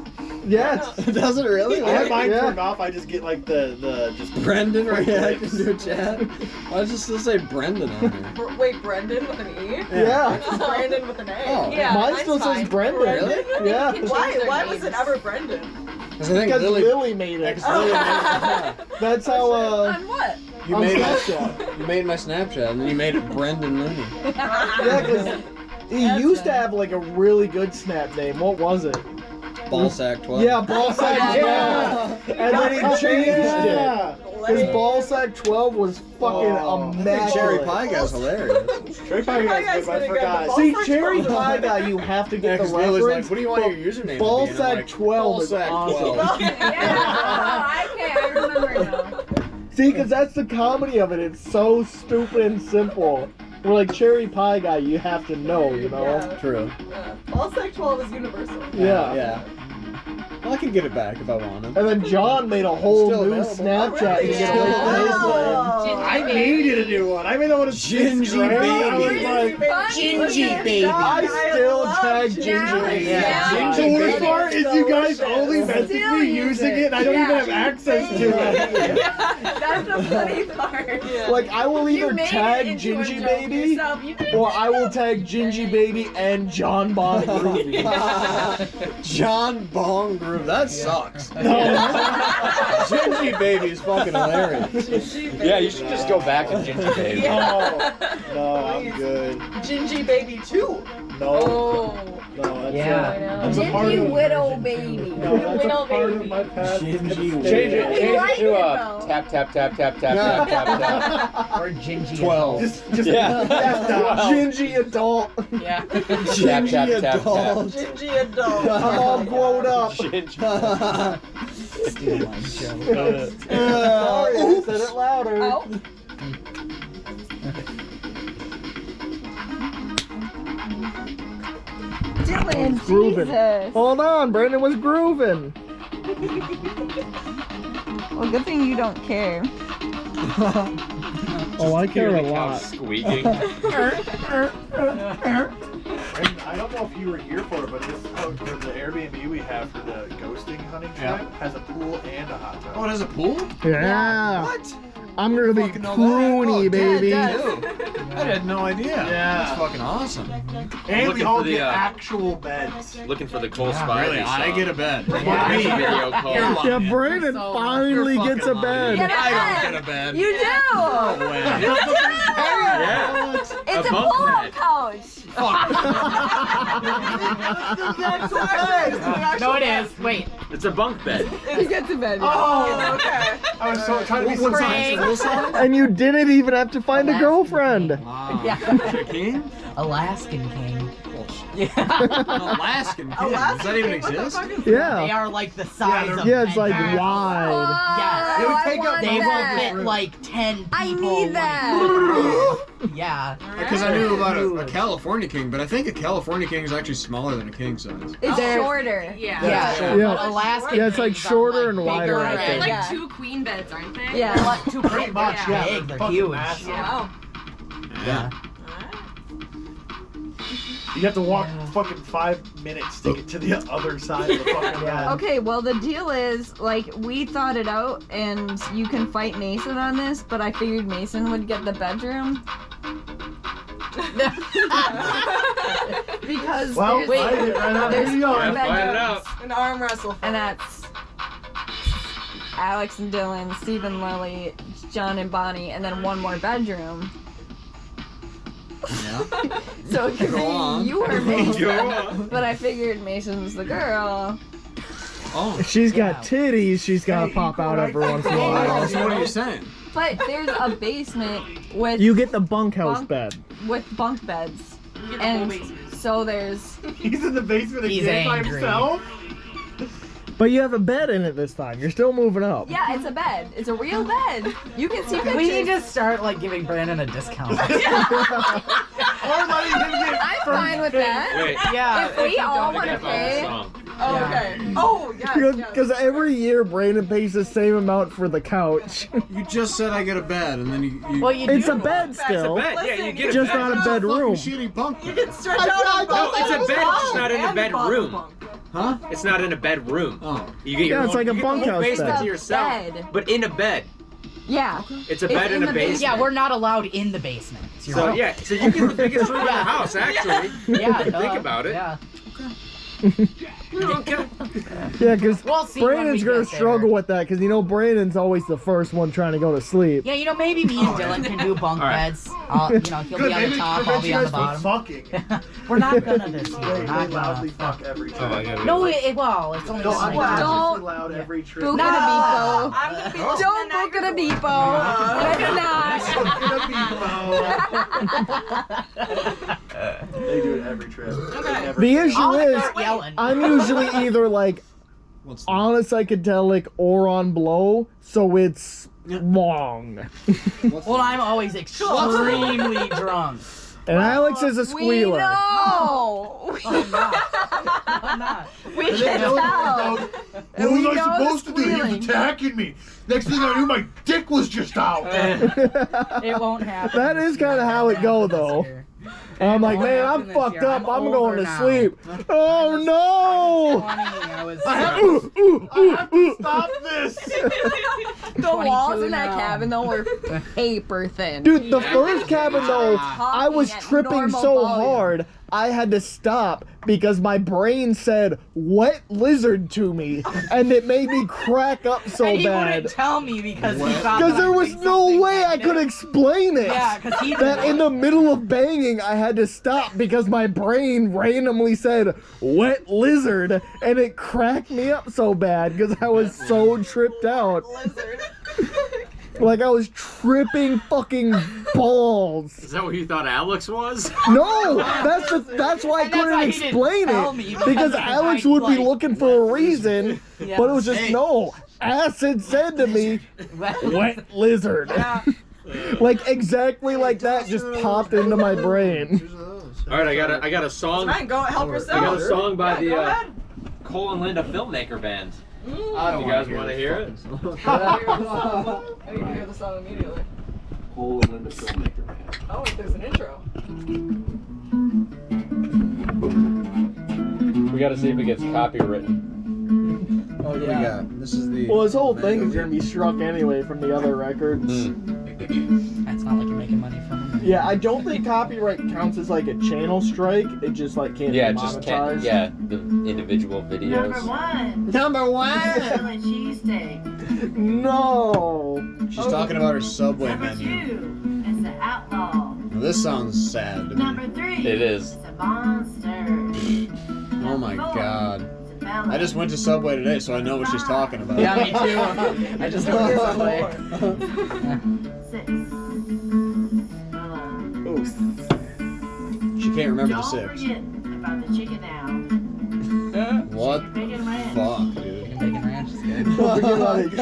Yes. Does it really? I have mine Yeah. turned off. I just get like the just Brendan Quick reacted lips. to a chat? Why does it still say Brendan on here? Wait, Brendan with an E? Yeah. It's just Brandon with an A. Oh. Yeah, Mine mine's still fine. says Brendan. Really? Yeah. Why was it ever Brendan? Because I think Because Lily. Lily made it. That's how On what? You on made Snapchat. You made my Snapchat, and then you made it Brendan Looney. Yeah, because he That's used to funny. have like a really good snap name. What was it? Ballsack 12. Yeah, Ballsack 12. And then he changed it. Yeah. His Ballsack 12 was fucking Oh, I think immaculate. Cherry Pie Guy's hilarious. Cherry Pie Guy's Guy's good, but I pretty good, forgot. but See, Ballsack Cherry 12. Pie Guy, you have to Yeah, get the because Lily's reference. like, what do you want your username to be? And I'm Ballsack like, 12 is Ballsack awesome. 12. Yeah, okay, I remember now. See, because that's the comedy of it. It's so stupid and simple. We're like Cherry Pie Guy, you have to know, you know? Yeah. True. Ballsack 12 is universal. Yeah. Yeah. Well, I can get it back if I wanted. And then John made a whole Still new available. Snapchat to get Yeah. away from his name. Oh. I needed a new one. I made that one a Gingy I was baby. like, Gingy baby. I still love tag Gingy Ginger baby. Baby. Yeah. the worst part is you guys Delicious. only message Still me use using it. it and I don't Yeah. even have access to it. That's the funny part. Yeah. Like, I will You either made it tag into a Gingy joke Baby, yourself. You didn't or do I will it. tag Gingy Baby and John Bon Groovy. John Bong groove. That sucks. Gingy Baby is fucking hilarious. Yeah, you should just go back and Gingy Baby. No, I'm good. Gingy Baby 2. No, Oh. no, that's Yeah. that's a part Gingy of Widow Baby. No, that's a Widow part Baby. of my past. Change Change it like to it, though. tap tap tap tap tap tap tap. Or Gingy 12. Just Yeah. Gingy adult. Yeah. Tap tap tap tap. Gingy adult. I'm all grown up. Gingy. Sorry, I said it louder. Oh. Dylan, Grooving. Jesus. Hold on, Brandon was grooving. Well, good thing you don't care. Oh, I care Hear a the cow lot. squeaking. And I don't know if you were here for it, but this the Airbnb we have for the ghosting hunting trip has a pool and a hot tub. Oh, it has a pool? Yeah. What? I'm gonna be Fucking know that. pruny, Oh, baby. I had no idea. Yeah. That's fucking awesome. And we Looking all for the, get actual beds. Looking for the Cole Yeah, Spivey Really? I song. get a bed. Yeah. It's a video call. You're lying. Yeah, Brandon So finally You're gets a fucking lying. bed. I don't get a bed. You do. No way. You do. Yeah. It's a bunk pull-out bed. couch. No, it is. Wait. It's a bunk bed. He gets a bed. Oh, okay. I was so trying to be so nice. And you didn't even have to find a girlfriend. Wow. Yeah. Is it a king? Alaskan king. Bullshit. Yeah. An Alaskan king. Does that even exist? They Yeah. are like the size of Yeah, it's like bedrooms. wide. Yes. It would I take up want They will that. fit like 10 people. I need like, that. Yeah. Because I knew about a California king, but I think a California king is actually smaller than a king size. It's They're- shorter. Yeah. Yeah. Yeah. But Alaskan Yeah, it's like kings are, shorter and bigger wider, I and- think. Like Yeah. 2 queen beds, aren't they? Yeah. They're like two Pretty much, yeah. big. They're fucking huge. massive. Wow. Yeah. You have to walk fucking 5 minutes to get to the other side of the fucking bed. Okay, well the deal is, like, we thought it out, and you can fight Mason on this, but I figured Mason would get the bedroom. Because Well, there's, fight it right out. there's Here you go. four Yeah, fight it bedrooms, out. An arm wrestle. and that's Alex and Dylan, Steve and Lily, John and Bonnie, and then one more bedroom. Yeah. So it could Go on. be you or Go Mason. on. But I figured Mason's the girl. Oh. If she's got Yeah. titties, she's gotta Hey, pop you go out right every once in a there. while. So what are you saying? But there's a basement with You get the bunkhouse Bunk- bed. with bunk beds. You get the whole And basement. so there's He's in the basement He's again by angry. himself. But you have a bed in it this time. You're still moving up. yeah, it's a bed. It's a real bed. You can see pictures. We need to start like giving Brandon a discount. Or letting him get I'm fine with that. Wait. Yeah. If we all I want to got the pay, song. Oh, Yeah. okay. Oh, yes. Because every year Brandon pays the same amount for the couch. You just said I get a bed, and then you. Well, you It's do. a bed still. Bed. Yeah, you get a Just bed. not a Fucking bedroom. shitty bunk You bed. can stretch out on No, it's a bed, it's just not in a bedroom. Huh? It's not in a bedroom. Oh. You get your Yeah, it's own, like a you get the whole bunkhouse basement bed. to yourself, Bed. but in a bed. Yeah. It's a It's bed in in a the basement. Yeah, we're not allowed in the basement. You're So right. yeah, so you get the biggest room in the Yeah. house actually. Yeah. Think duh. about it. Yeah. Okay. Yeah, because We'll see when Brandon's we gonna get there. struggle with that because you know Brandon's always the first one trying to go to sleep. Yeah, you know, maybe me and Dylan can do bunk All right. beds. He'll be on the top, I'll be on the bottom. fucking. We're not gonna this year. They We're not loudly gonna. fuck every trip. Oh, yeah. No, well, it's only Don't, this I'm night. Don't- loud every trip. Book No. at a depot. I'm gonna be Don't book at a depot. Let's not. They do it every trip. Okay. The issue I'll is, start yelling. I'm usually either like What's the... on a psychedelic or on blow, so it's long. Well, I'm always extremely drunk. And Alex is a We squealer. know. I'm not. I'm not. We can tell. What And we was know I supposed the to do? He was squealing. attacking me. Next thing I knew, my dick was just out. It won't happen. That is kind of how it go though. And I'm like, Won't man, happen I'm this fucked year. up. I'm I'm going older to now. sleep. Oh no! I was. I have to stop this. The walls 22 in that now. cabin though were paper thin. Dude, the first cabin though, I was Talking at tripping normal so volume. hard. I had to stop because my brain said wet lizard to me, and it made me crack up so and he bad. wouldn't tell me because he thought Because there I was was no way I could explain it. Yeah, 'cause he that didn't in the middle of banging, I had to stop because my brain randomly said wet lizard, and it cracked me up so bad because I was so tripped out. Lizard. Like I was tripping fucking balls. Is that what you thought Alex was? No, that's why I And that's couldn't why he didn't explain tell it me, because because Alex I, would be like, looking for a reason, Yeah. but it was just no. Acid said to me, "Wet lizard." Like exactly like that just popped into my brain. All right, I got a song. Fine, go help yourself. I got a song by Yeah, go the ahead. Cole and Linda Filmmaker Band. I don't You guys want to hear it? I need to hear the song immediately. Cole and Linda Filmmaker Band. Oh, wait, there's an intro. We gotta see if it gets copywritten. Oh yeah. This is the. Well, this whole thing is gonna be struck anyway from the other records. That's not like you're making money from him. Yeah, I don't think copyright counts as like a channel strike. It just like can't Yeah, be just monetized. can't. Yeah, the individual videos. Number one. Philly cheesesteak. No. She's talking about her Subway Number menu. 2 is the outlaw. Well, this sounds sad to me. Number 3 It is. is a monster. Oh my god. It's a bella. I just went to Subway today, so I know what she's talking about. Yeah, me too. I just went this way. 6. She can't remember the Don't six. forget about the chicken now. What Bacon ranch. fuck, dude? Bacon ranch is good. Don't forget about it. They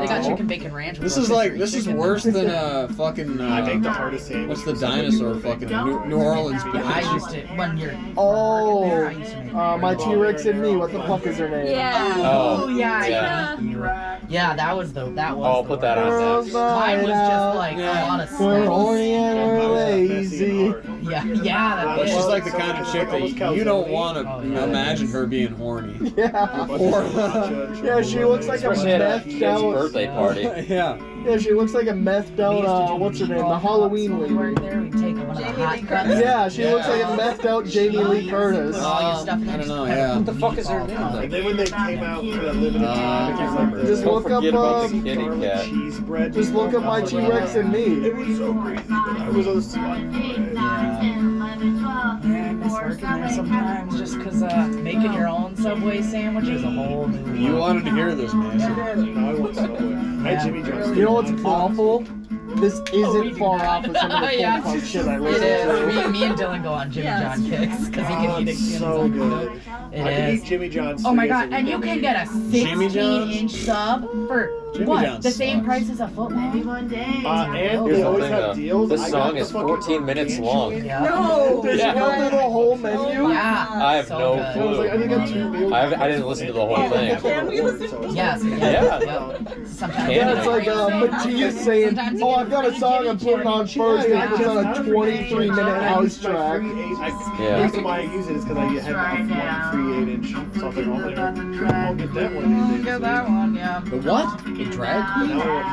got chicken bacon ranch. with This is like rotisserie this is chicken. worse than fucking. I make the hardest sandwich. What's the dinosaur fucking New Orleans I bitch? used to when you're Oh, there, I used to make my T-Rex and me. What the fuck is her name? Yeah. Oh, yeah, yeah. yeah. That was the I'll the put that one. on next. Mine was just like a lot of We're snacks. horny and we're lazy. Yeah, yeah. Well, That she's is. like the kind of chick that you don't want to Oh, yeah. imagine her being horny. Yeah. Or Yeah, she looks like a Especially at a methed kid's out. birthday party. yeah. Yeah, she looks like a methed out. What's her name? The Halloween We worked lady. there. We take one of the Jamie hot Lee cuts. Curtis. Yeah, she looks like a methed out Jamie Lee Curtis. Put all your stuff in I there, don't know, just yeah. put What the fuck is her meatballs name, on though? it. And then when they came out for that limited time, it was like Just Don't look up, forget about the kitty garlic cat. cheese bread. Just look up my T-Rex and me. It was so crazy, but I was those two. 8, 9, 10, 11, 12. Yeah, I miss working there sometimes just because making your own Subway sandwich is a whole new You world. wanted to hear this, man. No, I went Subway. I had Jimmy John's. You know what's awful? This we isn't do far that. off of some of the Yeah. full shit I It listen is. to. Me and Dylan go on Jimmy Yeah, John kicks because he can eat it it's as soon so as good. It I could is. eat Jimmy John's. Oh my 3 days god, a and week. you can get a Jimmy John's? 16-inch sub for Jimmy what? John's The same sucks. price as a foot Maybe long? one day. And Here's they the always thing, have though. deals. This I song got is the fucking 14 minutes gargantuan. long. Yeah. No. Did Yeah. you go through the whole menu? Yeah. I have so no good. I was like, I think I got 2 meals. I didn't listen to the whole thing. Can we listen? Yes. Yeah. Sometimes. Yeah, it's like Mattias saying, Sometimes "Oh, you I've got a get song I'm putting on first, and it puts on a Yeah. 23-minute house track." Yeah. The reason why I use it is because I had a free 8-inch something on there. I'll get that one these days. Get that one, yeah. The what? The drag? Now I want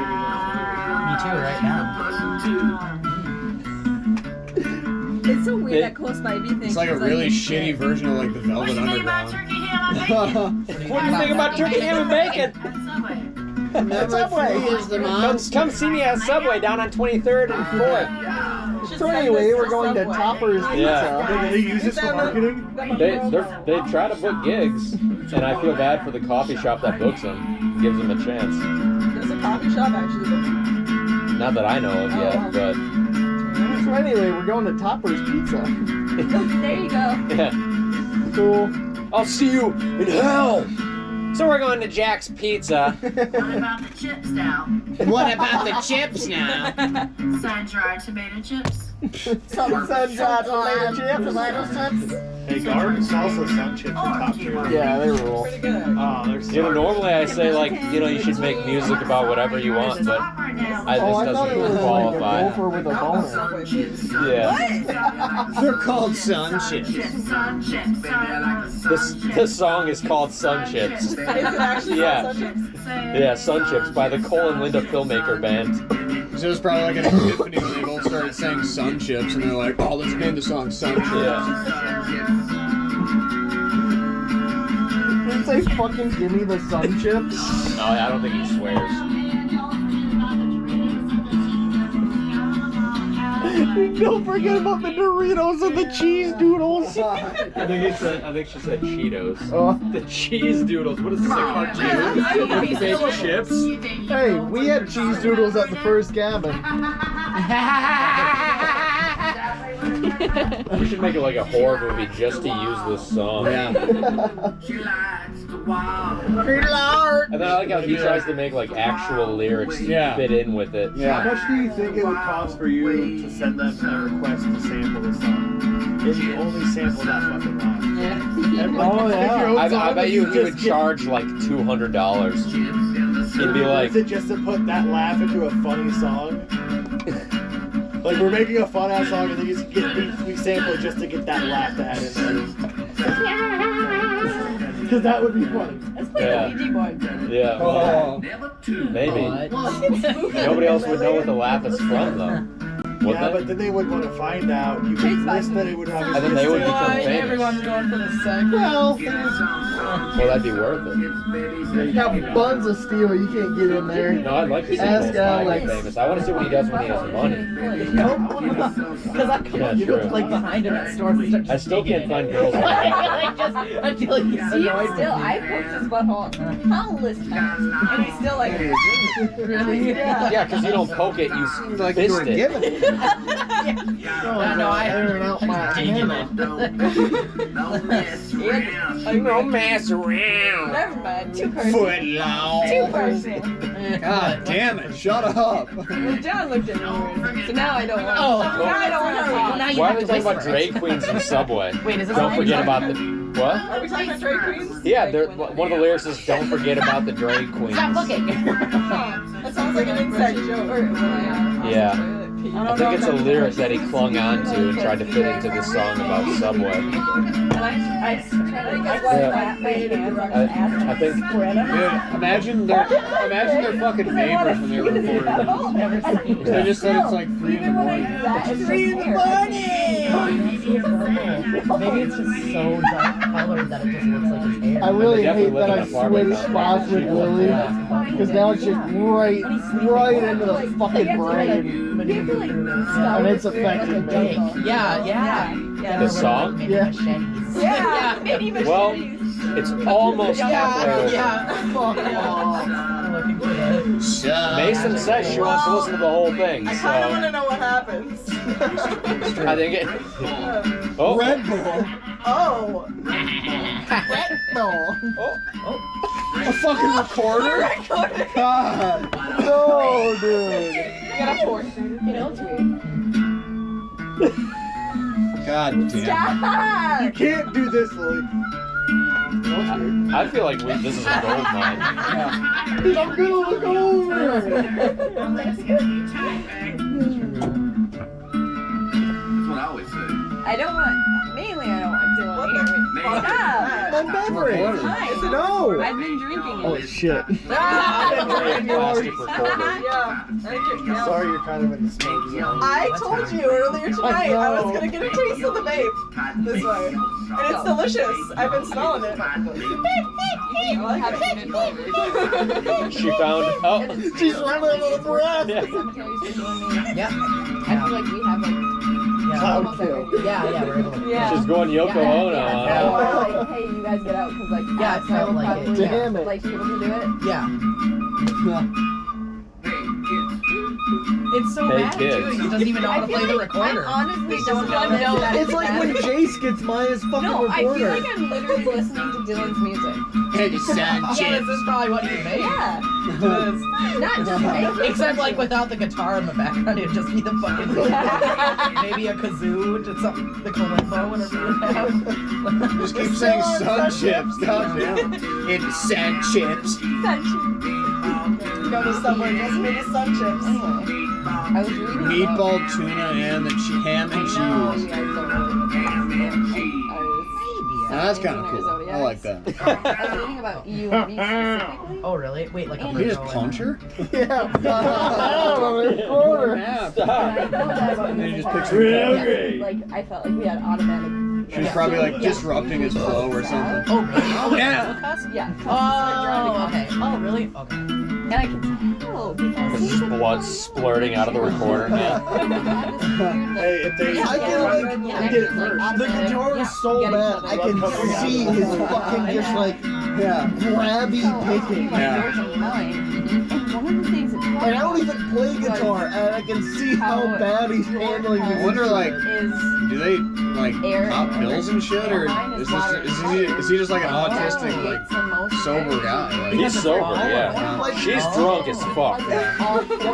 Jimmy Me too, right now. It's so weird that Close By B thing. It's like a really shitty version of like the What Velvet do you think about Underground. turkey ham and bacon? What do you think about turkey ham and bacon? At Subway. Come see me at Subway down on 23rd and 4th. So anyway, we're going to Topper's Yeah. Pizza. They use this for marketing? They try to book gigs, and I feel bad for the coffee shop that books them, gives them a chance. There's a coffee shop actually. Not that I know of yet, but So anyway, we're going to Topper's Pizza. There you go. yeah. Cool. I'll see you in hell. So we're going to Jack's Pizza. What about the chips now? What about the chips now? Sun-dried tomato chips. Sun-dried tomato chips. Hey, garden salsa sun chips are top tier. Yeah, they rule. Pretty good. Oh, they're so You know, normally I say like, you should make music about whatever you want, but Oh, this I thought it doesn't was like a qualify. gopher with a boner. Subway cheese. Yeah. They're called sun chips. Sun chips. This song is called Sun Chips. Is it actually Yeah. called Sun Chips? Yeah, Sun Chips by the Cole and Linda Filmmaker Band. So it was probably like an epiphany when they both started started saying Sun Chips, and they're like, oh, let's name the song Sun Chips. Did it say fucking give me the sun chips? No, I don't think he swears. Don't forget about the Doritos and the cheese doodles. I think she said Cheetos. Oh. The cheese doodles. What is this, a cartoon? With fake chips? Hey, we had cheese doodles at the first cabin. We should make it like a horror movie just to use this song. Yeah. And then I like how he tries to make like actual lyrics fit in with it. How much do you think it would cost for you to send them a request to sample the song? If you only sample that fucking line. I bet you he would charge like $200. He'd be like, is it just to put that laugh into a funny song? Like we're making a fun ass song and then we sample it just to get that laugh to add in there. Because that would be funny. Let's play the Ouija board. yeah, maybe. Nobody else would know what the laugh is from though. Would Yeah, they? but then they would want to find out. You could list that it would obviously. And then they would say- become famous. Everyone's going for the sex. Well, Well, that'd be worth it. you got buns of steel, you can't get in there. No, I'd like to see Ask Bill Nye Alex. get famous. I want to see what he does when he has money. Because I come Yeah, you true. go like behind him at stores and start I still can't find girls. like just until he's See, annoyed. still, I poked his butthole countless times, and he's still like, Really? Yeah, because you don't poke it, you Like you fist were it. giving it. Yeah, no, I airing out my hammer. Don't mess around. never mind, two-person. Foot long. Two-person. God damn it, shut up. Well, John looked at me weird, so now I don't want to. Oh. Now I don't want to Well, talk. now you Why have are to they talking about whisper it. drag queens in Subway? Wait, is this Don't on? forget about the what? Are we talking about drag queens? Yeah, one of the lyrics is "Don't forget about the drag queens." Stop looking. That sounds like an inside joke. Yeah. I think it's a lyric that he clung on to and tried to fit into this song about Subway. And I tried to Yeah. I think Dude, imagine their fucking neighbors when they were recording. They just said it's like 3 in the morning. It's 3 in the morning. Maybe it's just so dark colored that it just looks like his hair. I really They hate definitely that I live in an apartment switched spots complex. with Lily. Because now it's just right into the fucking brain. And it's affecting me. Yeah. The song? Yeah. Yeah, maybe even Well, it's almost halfway over. Fuck off. Mason says she wants to listen to the whole thing, I so kind of want to know what happens. I think it. Oh, Red Bull. Oh. No. A fucking recorder? God. No, dude. You gotta force it. You know, it's weird. God damn. Stop! You can't do this, Lily. I feel like this is a gold mine. I'm gonna look over. That's what I always say. I don't want, mainly I don't want Dylan here. Stop! My beverage. Nice. No. I've been drinking it. Oh shit. Plastic recorder. Yeah. Sorry, you're kind of in the smoke zone. I told you earlier tonight I was gonna get a taste of the vape this way. And it's delicious. I've been smelling it. I like it. She found. Oh, She's running out of breath. Yeah. I feel like we have like Cloud kill. Yeah, we're able to. Yeah. she's going Yoko Ono on Yeah. it. Like, hey, you guys get out because like Yeah, it felt like it. probably, Damn it. like people can do it. Yeah. It's so Hey, bad kids. too. He doesn't even know how to play the recorder. I honestly don't know. know. It's like when Jace gets Maya's fucking No, I feel recorder. like I'm literally listening to Dylan's music. Yeah, this is probably what he made. Yeah. Not just make Except like without the guitar in the background, it'd just be the fucking maybe a kazoo, just something, the kalimba, whatever you have. Just keep saying Sun Chips. God damn. It's Sun Chips. Go to Subway, just make a Sun Chips. I was reading Meatball, tuna, and the ham and No, you cheese. guys don't really. I was Oh, that's kind of in cool. Arizona. Yes. I like that. I was reading about you and me specifically. Oh, really? Wait, like a He just Virgo punch her? Yeah. And I know that about you. And he just before. picks her Yes, like I felt like we had automatic. She's probably like disrupting his flow or something. Oh, really? Oh, yeah. Yeah. Oh, okay. Oh, really? Okay. And I can tell because There's just blood splurting out of the recorder. Yeah. Hey, if they, I can like I get it first. the guitar is so bad. I can see his fucking just like grabby picking. Yeah. And one of the things that Like I don't even play guitar, and I can see how bad he's handling I this. wonder, like, is do they like air pop and pills and shit, or is he just like an autistic, like sober guy? Like, He's sober, yeah. She's drunk as fuck.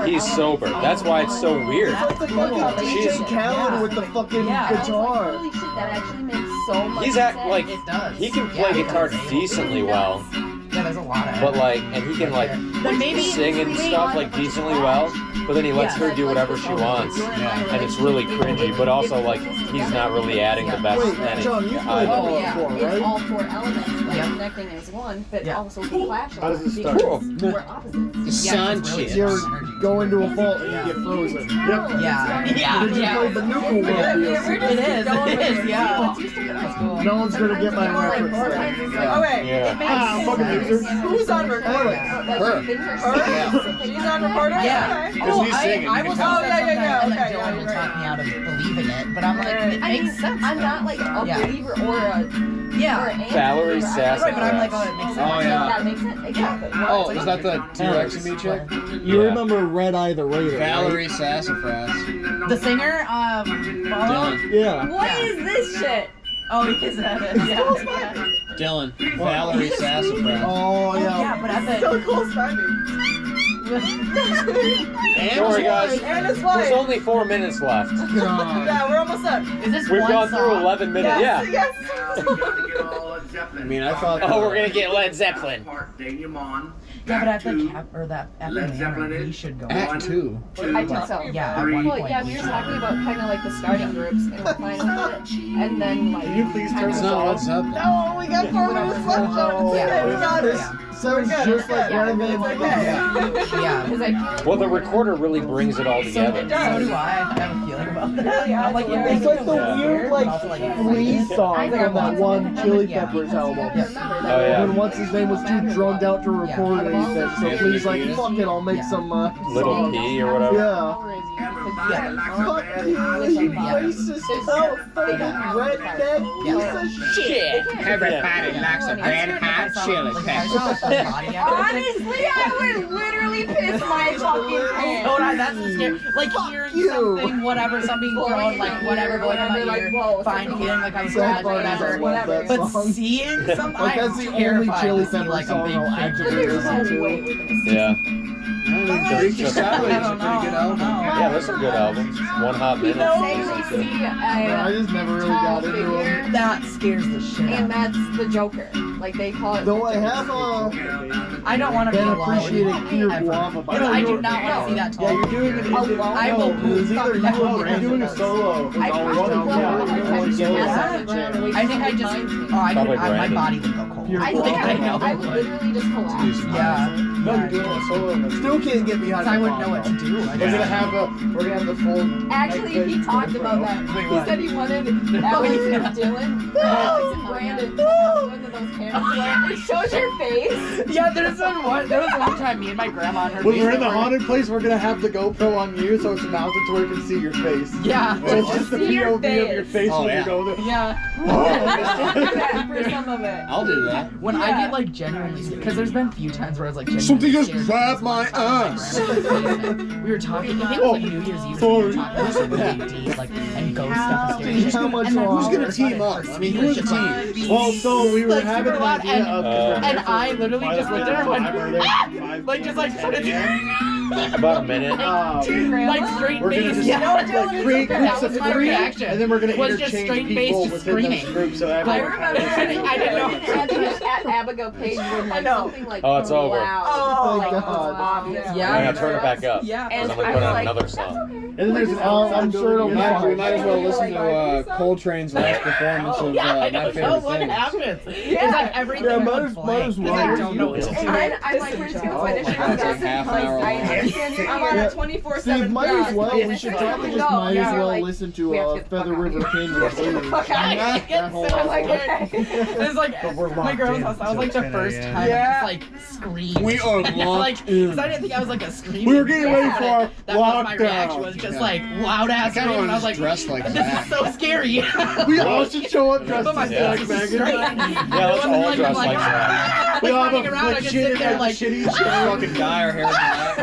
He's sober. That's why it's so weird. It's like the fucking She's- DJ Khaled with the fucking guitar. Holy shit, that actually makes so much He's sense. like It does. he can play Yeah, guitar it does. decently well, Yeah, there's a lot of but like, and he can like Then maybe sing and stuff like decently well. But then he lets her do whatever she wants, and it's really cringy. But also like he's not really adding the best Wait, in John, it you played either. all Oh yeah, four, it's right? all four elements, like Yeah. connecting as one, but Yeah. also the clash. How does it because start? we're opposites. Sanchez. You're going to a fault and you get frozen. Yep. Yeah. Did you play the Nuka World? It is. It is. Yeah. No one's gonna get my reference there. Oh wait. Yeah. Ah, fucking loser. Who's on recorder? Her. She's on recorder? Yeah. Okay. Because he's singing. I was Oh, also yeah, yeah, yeah, and then okay, Dylan yeah, would right. talk me out of believing it, but I'm like, it I mean, makes sense. I'm not like a Yeah. believer or a Yeah. or an Valerie anti-believer. Sassafras. Right, but I'm like, oh, it makes sense. Oh, yeah. That makes sense. Exactly. Oh, is that the T-Rex and me chick? You Yeah. remember Red Eye the Raider? Valerie Sassafras. The singer, Dylan. Yeah. What is this shit? Oh, is that it? Yeah. Dylan. Valerie Sassafras. Oh Yeah, yeah. but at the So close timing. Don't worry, guys. And his There's wife. only 4 minutes left. God. Yeah, we're almost done. is this We've one gone through song? 11 minutes. Yes, Yeah. yes. I mean, I thought. Oh, we're gonna get Led Zeppelin. Yeah, but at the cap or that at the Led Zeppelin manor, is we should go. Act 2. I think so. Yeah, at one Well, point. yeah, we were talking about kind of like the starting groups and we're fine with it, and then like. Can you please turn kind this of- on? What's up? No, we got 4 minutes left, John. It's okay, we got it. Sounds just like Yeah, Red it's Man. okay. Yeah. Because I feel like Well, the recorder really brings it all So, together. so do I. I have a feeling about that. Yeah, I'm like, it's It's like the Yeah. weird like Also, like, flea song from that one Chili Yeah. Peppers album. I remember Oh, that. yeah. When what's his name was too drugged out to record it, he said, so Flea's like, fuck it, I'll make some Little P or whatever. yeah. Fuck you, you racist, fucking redneck piece of shit. Everybody likes a red hot chili pepper. Honestly, I would literally piss my fucking pants. Oh, no, that's the scary. Like hearing you. something, whatever, something thrown, like whatever going on my ear, fine, feeling like I'm Sad scratched, part is I whatever. love that But song. seeing something, Like that's the only Chili Pepper song I'll actively listen to. Yeah. Freaky Just- Salad is I a don't pretty know. good album. Yeah, there's some good albums. One Hot Minute. I just never really got into them. That scares the shit out And of me. that's the Joker. Like they call it. Though I have I don't want to be been alone. appreciating Pure ever. Guava by I do not want to see that Yeah, tall. you're doing it. Alone? I will No, it was either you or You're doing a solo. I I think I just, oh, I Probably could, my Brandon. body would go cold. Pure I Guava. think I know. I would literally just collapse. Yeah. No, you're doing a solo. Still can't get behind. I wouldn't know what to do. We're gonna have the full. Actually, he talked about that. He said he wanted Alex and Dylan, Alex and Brandon to have one of those cameras where it shows your face. Yeah, there was one time me and my grandma and her When we're in the basement were- haunted place, we're gonna have the GoPro on you, so it's mounted to where you can see your face. Yeah. So it's just the See your POV of your face Oh, when yeah. you go there. Yeah. I should do that for some of it. I'll do that. When I get like genuinely scared, because there's been a few times where I was like Something genuinely just scared grabbed my because one time ass. my grandma's basement, we were talking, I think it was like New Year's Eve, we were talking about some big deed, like, and ghost stuff and scary shit. How much And then longer? Who's gonna team up? I mean, who's the team? Well, so we were Like, having super an loud, idea of. and I literally just looked at her and went, "Ah!" like just like started About a minute. Like straight We're gonna face. just create groups of my three, reaction. and then we're gonna Was just interchange straight face, people just within those screaming. groups. So I everyone. remember I didn't know. at Abigail Page when like something like Oh, it's over. loud, Oh, like God. obvious. I'm gonna turn it back up. Yeah. And I'm gonna I put was on like, another song. And then there's an I'm sure it'll be we fine. might as well listen to Coltrane's last performance of I My don't know Favorite what Things. happens. It's like everything Yeah, might went as blank, 'cause well. I don't know what to do. And then I'm like, we're just gonna play this shit. It's like half an hour I long. understand you're I'm on here. a 24/7. Steve, might as well. Yeah. We should probably just No, might as yeah. well Like, listen we have to to get the Feather fuck River out. Canyon. That whole So like, album. it's like we're my locked girl's in house. That was like the until first 10 time Yeah. I just like screamed. We are like, locked in. because I didn't think I was like a scream. We were getting ready for our That was my lockdown. reaction. Was just like loud ass I kinda scream, and I was was like, dressed like this that. is so scary. We all should show up dressed But my as face Zach was Megan. straight. Yeah, let's all dress like that. We all have running a around, I like just shitty, sit there like, shitty fucking dye our hair black.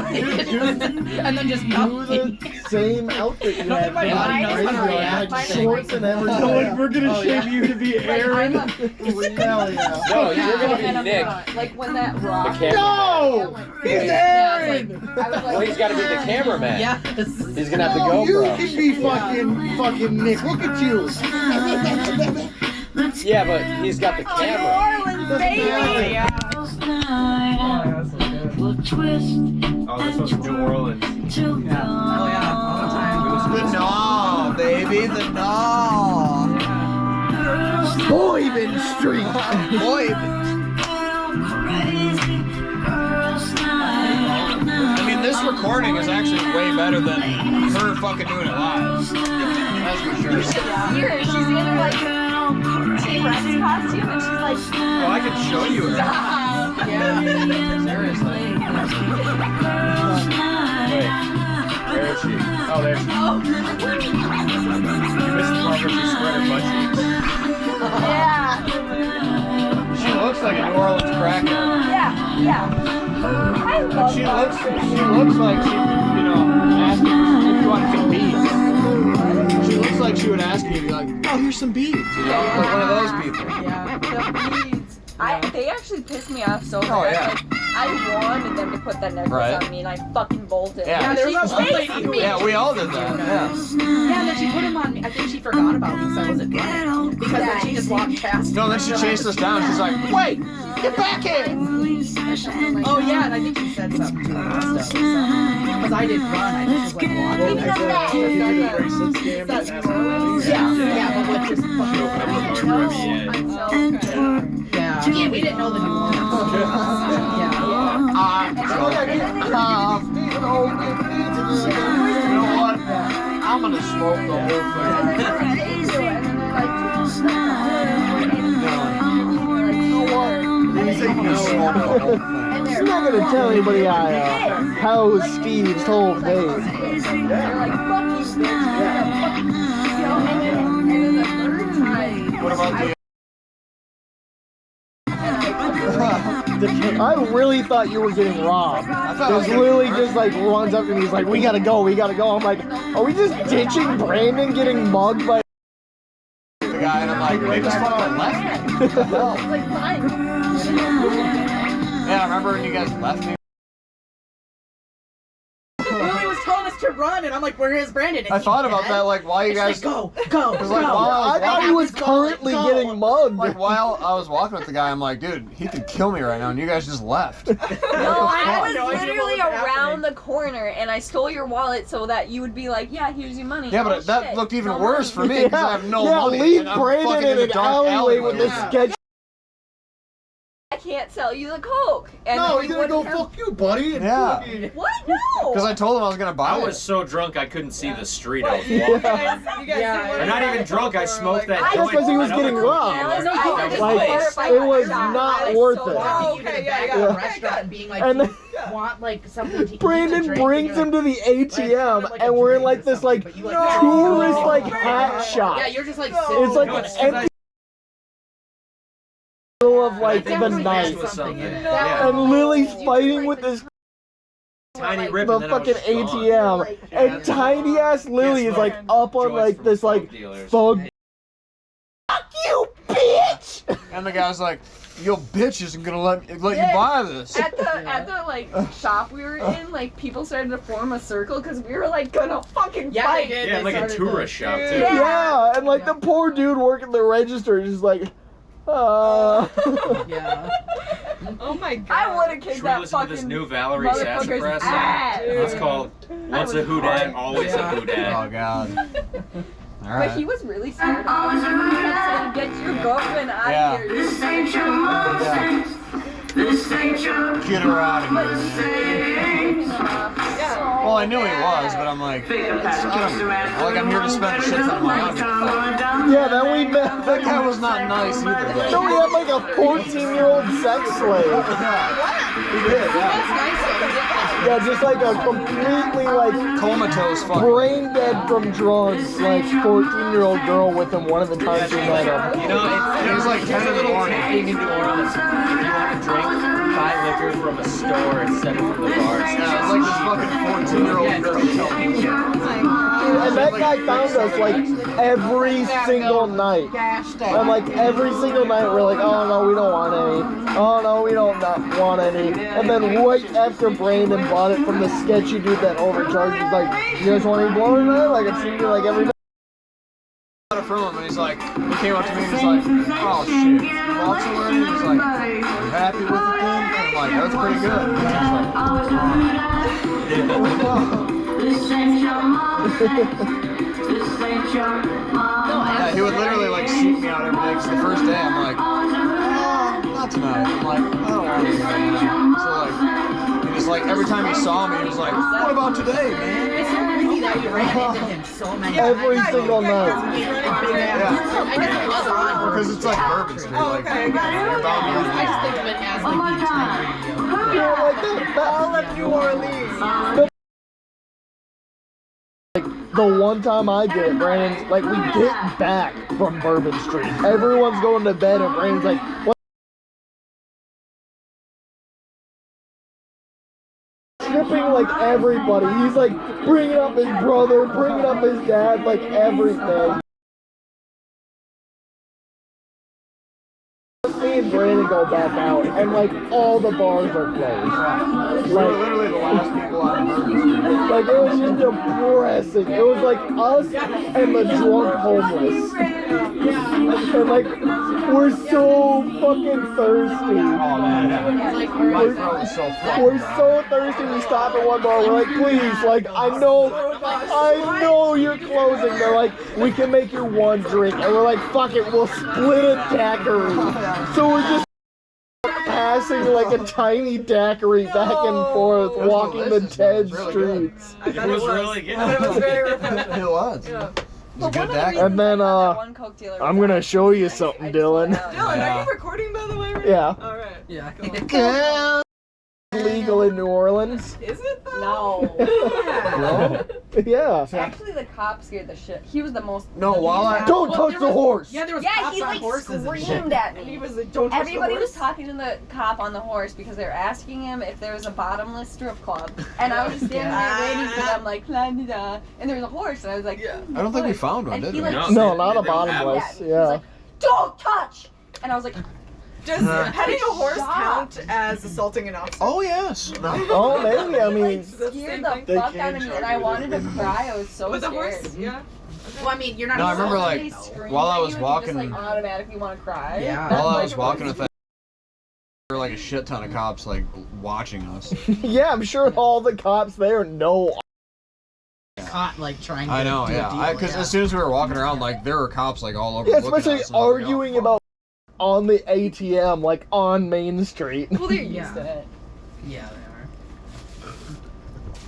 and then just Do nothing. the same outfit you I had. don't think my body Like, knows how to crazy, react. like shorts and everything. So like, we're gonna Oh, shave yeah. you to be Aaron. Hell yeah. No, you're gonna And be I'm Nick. not. Like when that rock. The cameraman. No! He's Aaron! I was like, Well, he's got to be the cameraman. Yeah. He's gonna have the No, you GoPro. can be fucking Nick. Look at you. Yeah, but he's got the camera. Orleans, baby. Oh, this was New Orleans. Oh yeah, all the time. The gnaw, baby, the gnaw. Boyman Street. Boyman. I mean, this recording is actually way better than her fucking doing it live. That's for sure. Here, she's in her like T-Rex costume, and she's like, Oh, I can show you it. Seriously. Wait, where is she? Oh, there she is. You missed the part where she spread her butt cheeks. yeah, She looks like a New Orleans crackhead. yeah. I love She that. looks like she, asked if you wanted some beads. She looks like she would ask you, like, oh, here's some beads, like one of those people. Yeah, the beads. They actually pissed me off so bad. Oh, yeah. Like, I wanted them to put that necklace Right. on me, and I fucking bolted. Yeah. Yeah, there she was that one chased lady who- me. Yeah, we all did that. Yeah. Yeah, and then she put him on me. I think she forgot about me, so I wasn't running. Because then she just walked past. No, then she chased us down. She's like, wait, get back here. Oh yeah, and I think she said something to us because I didn't run. I just was like walking. Yeah, but with just fucking. I'm so Yeah, we didn't know the new one. Yeah. You know what? I'm gonna smoke the whole thing. She's not gonna tell anybody how Steve's whole thing. They're like, fuck you, bitch. Yeah. And then the third time, What about the I really thought you were getting robbed. Because Lily just like runs up and he's like, we gotta go. I'm like, are we just ditching Brandon getting mugged by the guy? And I'm like, they just fucking left me. it's like, fine. Yeah, I remember when you guys left me. Lily was telling us to run, and I'm like, where is Brandon? Is I he thought about dead? that, like, why you It's guys... like, go. Because, like, while I thought he was currently getting mugged. Like, while I was walking with the guy, I'm like, dude, he could kill me right now, and you guys just left. No, I was No idea literally what was around happening. the corner, and I stole your wallet so that you would be like, yeah, here's your money. Yeah, Oh, but that shit. looked even No worse money. for me, because I have no yeah, money. leave and I'm Brandon fucking in a an dark alleyway with this Yeah. sketch. I can't sell you the coke. And No, then he's we gonna go wouldn't have- fuck you, buddy. Yeah. What? No. Because I told him I was gonna buy I it. was so drunk I couldn't see the street I But was you walking. guys Yeah. I'm not even drunk. I smoked that I joint. because he was Another getting coke robbed. dealer. I was That was like, laced. it was not worth it. Oh, okay, yeah, Back yeah. of the Okay, restaurant good. and being like, And do then you want like something to eat? Brandon to drink? brings And you're him to the ATM, like a and we're in drink like or this like something, but you, like, tourist like No. hat shop. Yeah, you're just like No. sitting It's like No, an it's 'cause I empty middle of like think the it was night, laced with something. Yeah. Yeah. and Lily's fighting with this Tiny rip the and then I was fucking gone. ATM, and tiny ass Lily is like up on Joints like from this coke like dealers. thug. Fuck you, bitch! And the guy was like, yo, bitch isn't gonna let you Yeah. buy this. At the like shop we were in, like people started to form a circle because we were like gonna fucking Yeah, fight. they did. Yeah, They like a started tourist to- shop too. Yeah, and like the poor dude working the register is just like, Yeah. Oh my god. I would have kicked Should we that listen to fucking this new Valerie motherfucker's Sassafras song? ass. It's called Once a Houdat, Always a Oh Houdat. god. But Alright. he was really scared of us. He kept saying, "Get your girlfriend out Yeah. of here." This ain't your mom's. This ain't your Get her out of here. Well, I knew he was, but I'm like, I'm here to spend shit on my money. yeah, then we met. That guy was not nice either. No, we had like a 14-year-old sex slave. He did, yeah. Yeah, just like a completely like Comatose fucking. brain dead from drugs, like 14-year-old girl with him one of the times we met him. You know, It was like 10 in the morning. Being in New Orleans, if you want to drink, buy liquor from a store instead of from the bars. Yeah, it was like this fucking 14-year-old girl. And that guy found us like every single night. And like every single night we're like, oh no, we don't want any. Oh no, we don't not want any. And then right after Brandon bought it from the sketchy dude that overcharged, he's like, you guys want any blow tonight? Like I've seen you like every night. Got it from him, and he's like, he came up to me and he's like, oh shit, you bought somewhere? And he's like, you happy with it then? And I'm like, that's pretty good. And he's like, This ain't your mom's. This ain't your mom's. yeah, he would literally like seek me out every day, because the first day I'm like, not tonight. I'm like, I don't want to do right now. So like, he just like, every time he saw me, he was like, what about today, man? It's so crazy that you ran into him so many Every times. single night. Yeah. I guess it was on. Because it's like Bourbon Street, like, okay, got it. you're bound to I just think of it as like the integrity of Yeah, like All of New Orleans. the one time I did it, Brandon's like, we get back from Bourbon Street. Everyone's going to bed, and Brandon's like, what? Stripping like everybody. He's like bringing up his brother, bringing up his dad, like everything. Me and Brandon go back out, and like all the bars are closed. We're Like, literally the last people on Bourbon Street. like it was just depressing. It was like us and the drunk homeless. And like we're so fucking thirsty. Oh man, my throat is so fucked. We're so thirsty. We stop at one bar. We're like, please, like I know you're closing. They're like, we can make you one drink, and we're like, fuck it, we'll split a daiquiri. So we're just passing like a tiny daiquiri back and forth, was walking the delicious, dead though. It was really good. streets. I bet It was really good. I bet it was very refreshing. It was. Yeah. It was a good one of the daiquiri. reasons And then, I found that uh, one Coke dealer I'm was gonna out. show you something, I just went Dylan. out. Dylan, Yeah. are you recording by the way? Right Yeah. now? All right. Yeah. Legal in New Orleans. Is it though? No. No? Yeah. Actually, the cop scared the shit. He was the most. No, while I Don't touch the horse. Yeah, there was Yeah, cops he on like horses and shit. screamed at And he me. was like, don't touch Everybody the was horse. talking to the cop on the horse because they were asking him if there was a bottomless strip club, and I was just standing there waiting for them, like la da da, and there was a horse, and I was like, Yeah. I don't think we found one, and did he we? like No, not a They don't have bottomless. He was Yeah. like, don't touch, and I was like, Does petting a horse count as assaulting an officer? Oh yes. No. Oh, maybe. I mean, That's the scared same the thing. They fuck can out of me, charge and I you with wanted to it. cry. I was so With the scared. horse? Yeah. Well, I mean, you're not. No, I remember, like, They scream while I at was you and you walking- just, like, automatically want to cry. Yeah. While I Like, was walking with that, there were like a shit ton of cops like watching us. yeah, I'm sure all the cops there know. caught like trying to I know, do a yeah. deal, Because yeah. as soon as we were walking around, like there were cops like all over. Yeah, looking at especially us, and I was like, oh, arguing fuck. about on the ATM, like on Main Street. Well, they're used Yeah. to it. Yeah,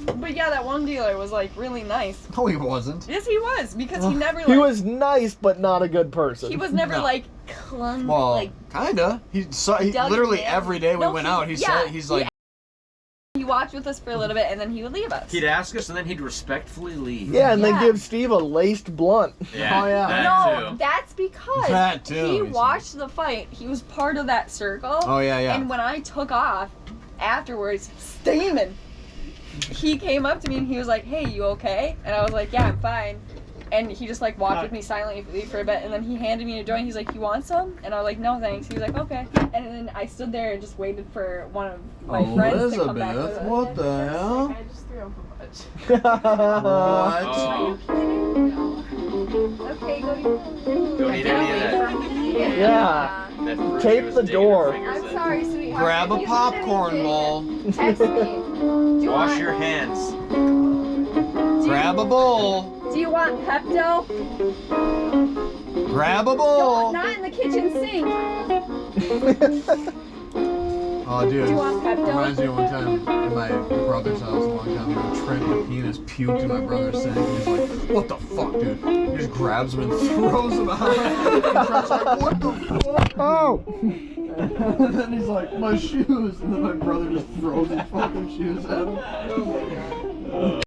they But yeah, that one dealer was like really nice. No, he wasn't. Yes, he was because he never like He was nice, but not a good person. he was never No. like clung Well, like kinda. He dug literally his hand. every day we No, went he- out. He yeah, said he's like, he watched with us for a little bit and then he would leave us. He'd ask us and then he'd respectfully leave. Yeah, and Yeah. then give Steve a laced blunt. Yeah. Oh, yeah. That No, too. that's because That too, he he said. watched the fight. He was part of that circle. oh yeah, yeah. And when I took off afterwards, steaming, he came up to me and he was like, "Hey, you okay?" And I was like, "Yeah, I'm fine." and he just like walked with me silently for a bit, and then he handed me a joint. He's like, "You want some?" And I was like, "No, thanks." He was like, "Okay." And then I stood there and just waited for one of my friends to come back with Elizabeth, us. what the hell? I just threw up a bunch. What? Okay, go. Don't eat any of that. Yeah. That fruit Tape she was the digging her door. fingers I'm in. sorry, sweetheart. Grab a If you need popcorn anything, ball. Text me. Do you Wash want, your hands. Grab a bowl. Do you want Pepto? Grab a Don't, bowl. not in the kitchen sink. Oh, dude. Do you want Pepto? Reminds me of one time at my brother's house a long time ago. Trent the penis puked in my brother's sink. And he's like, "What the fuck, dude?" He just grabs him and throws him out. And Trent's like, "What the fuck?" Oh! And then he's like, "My shoes." And then my brother just throws his fucking shoes at him.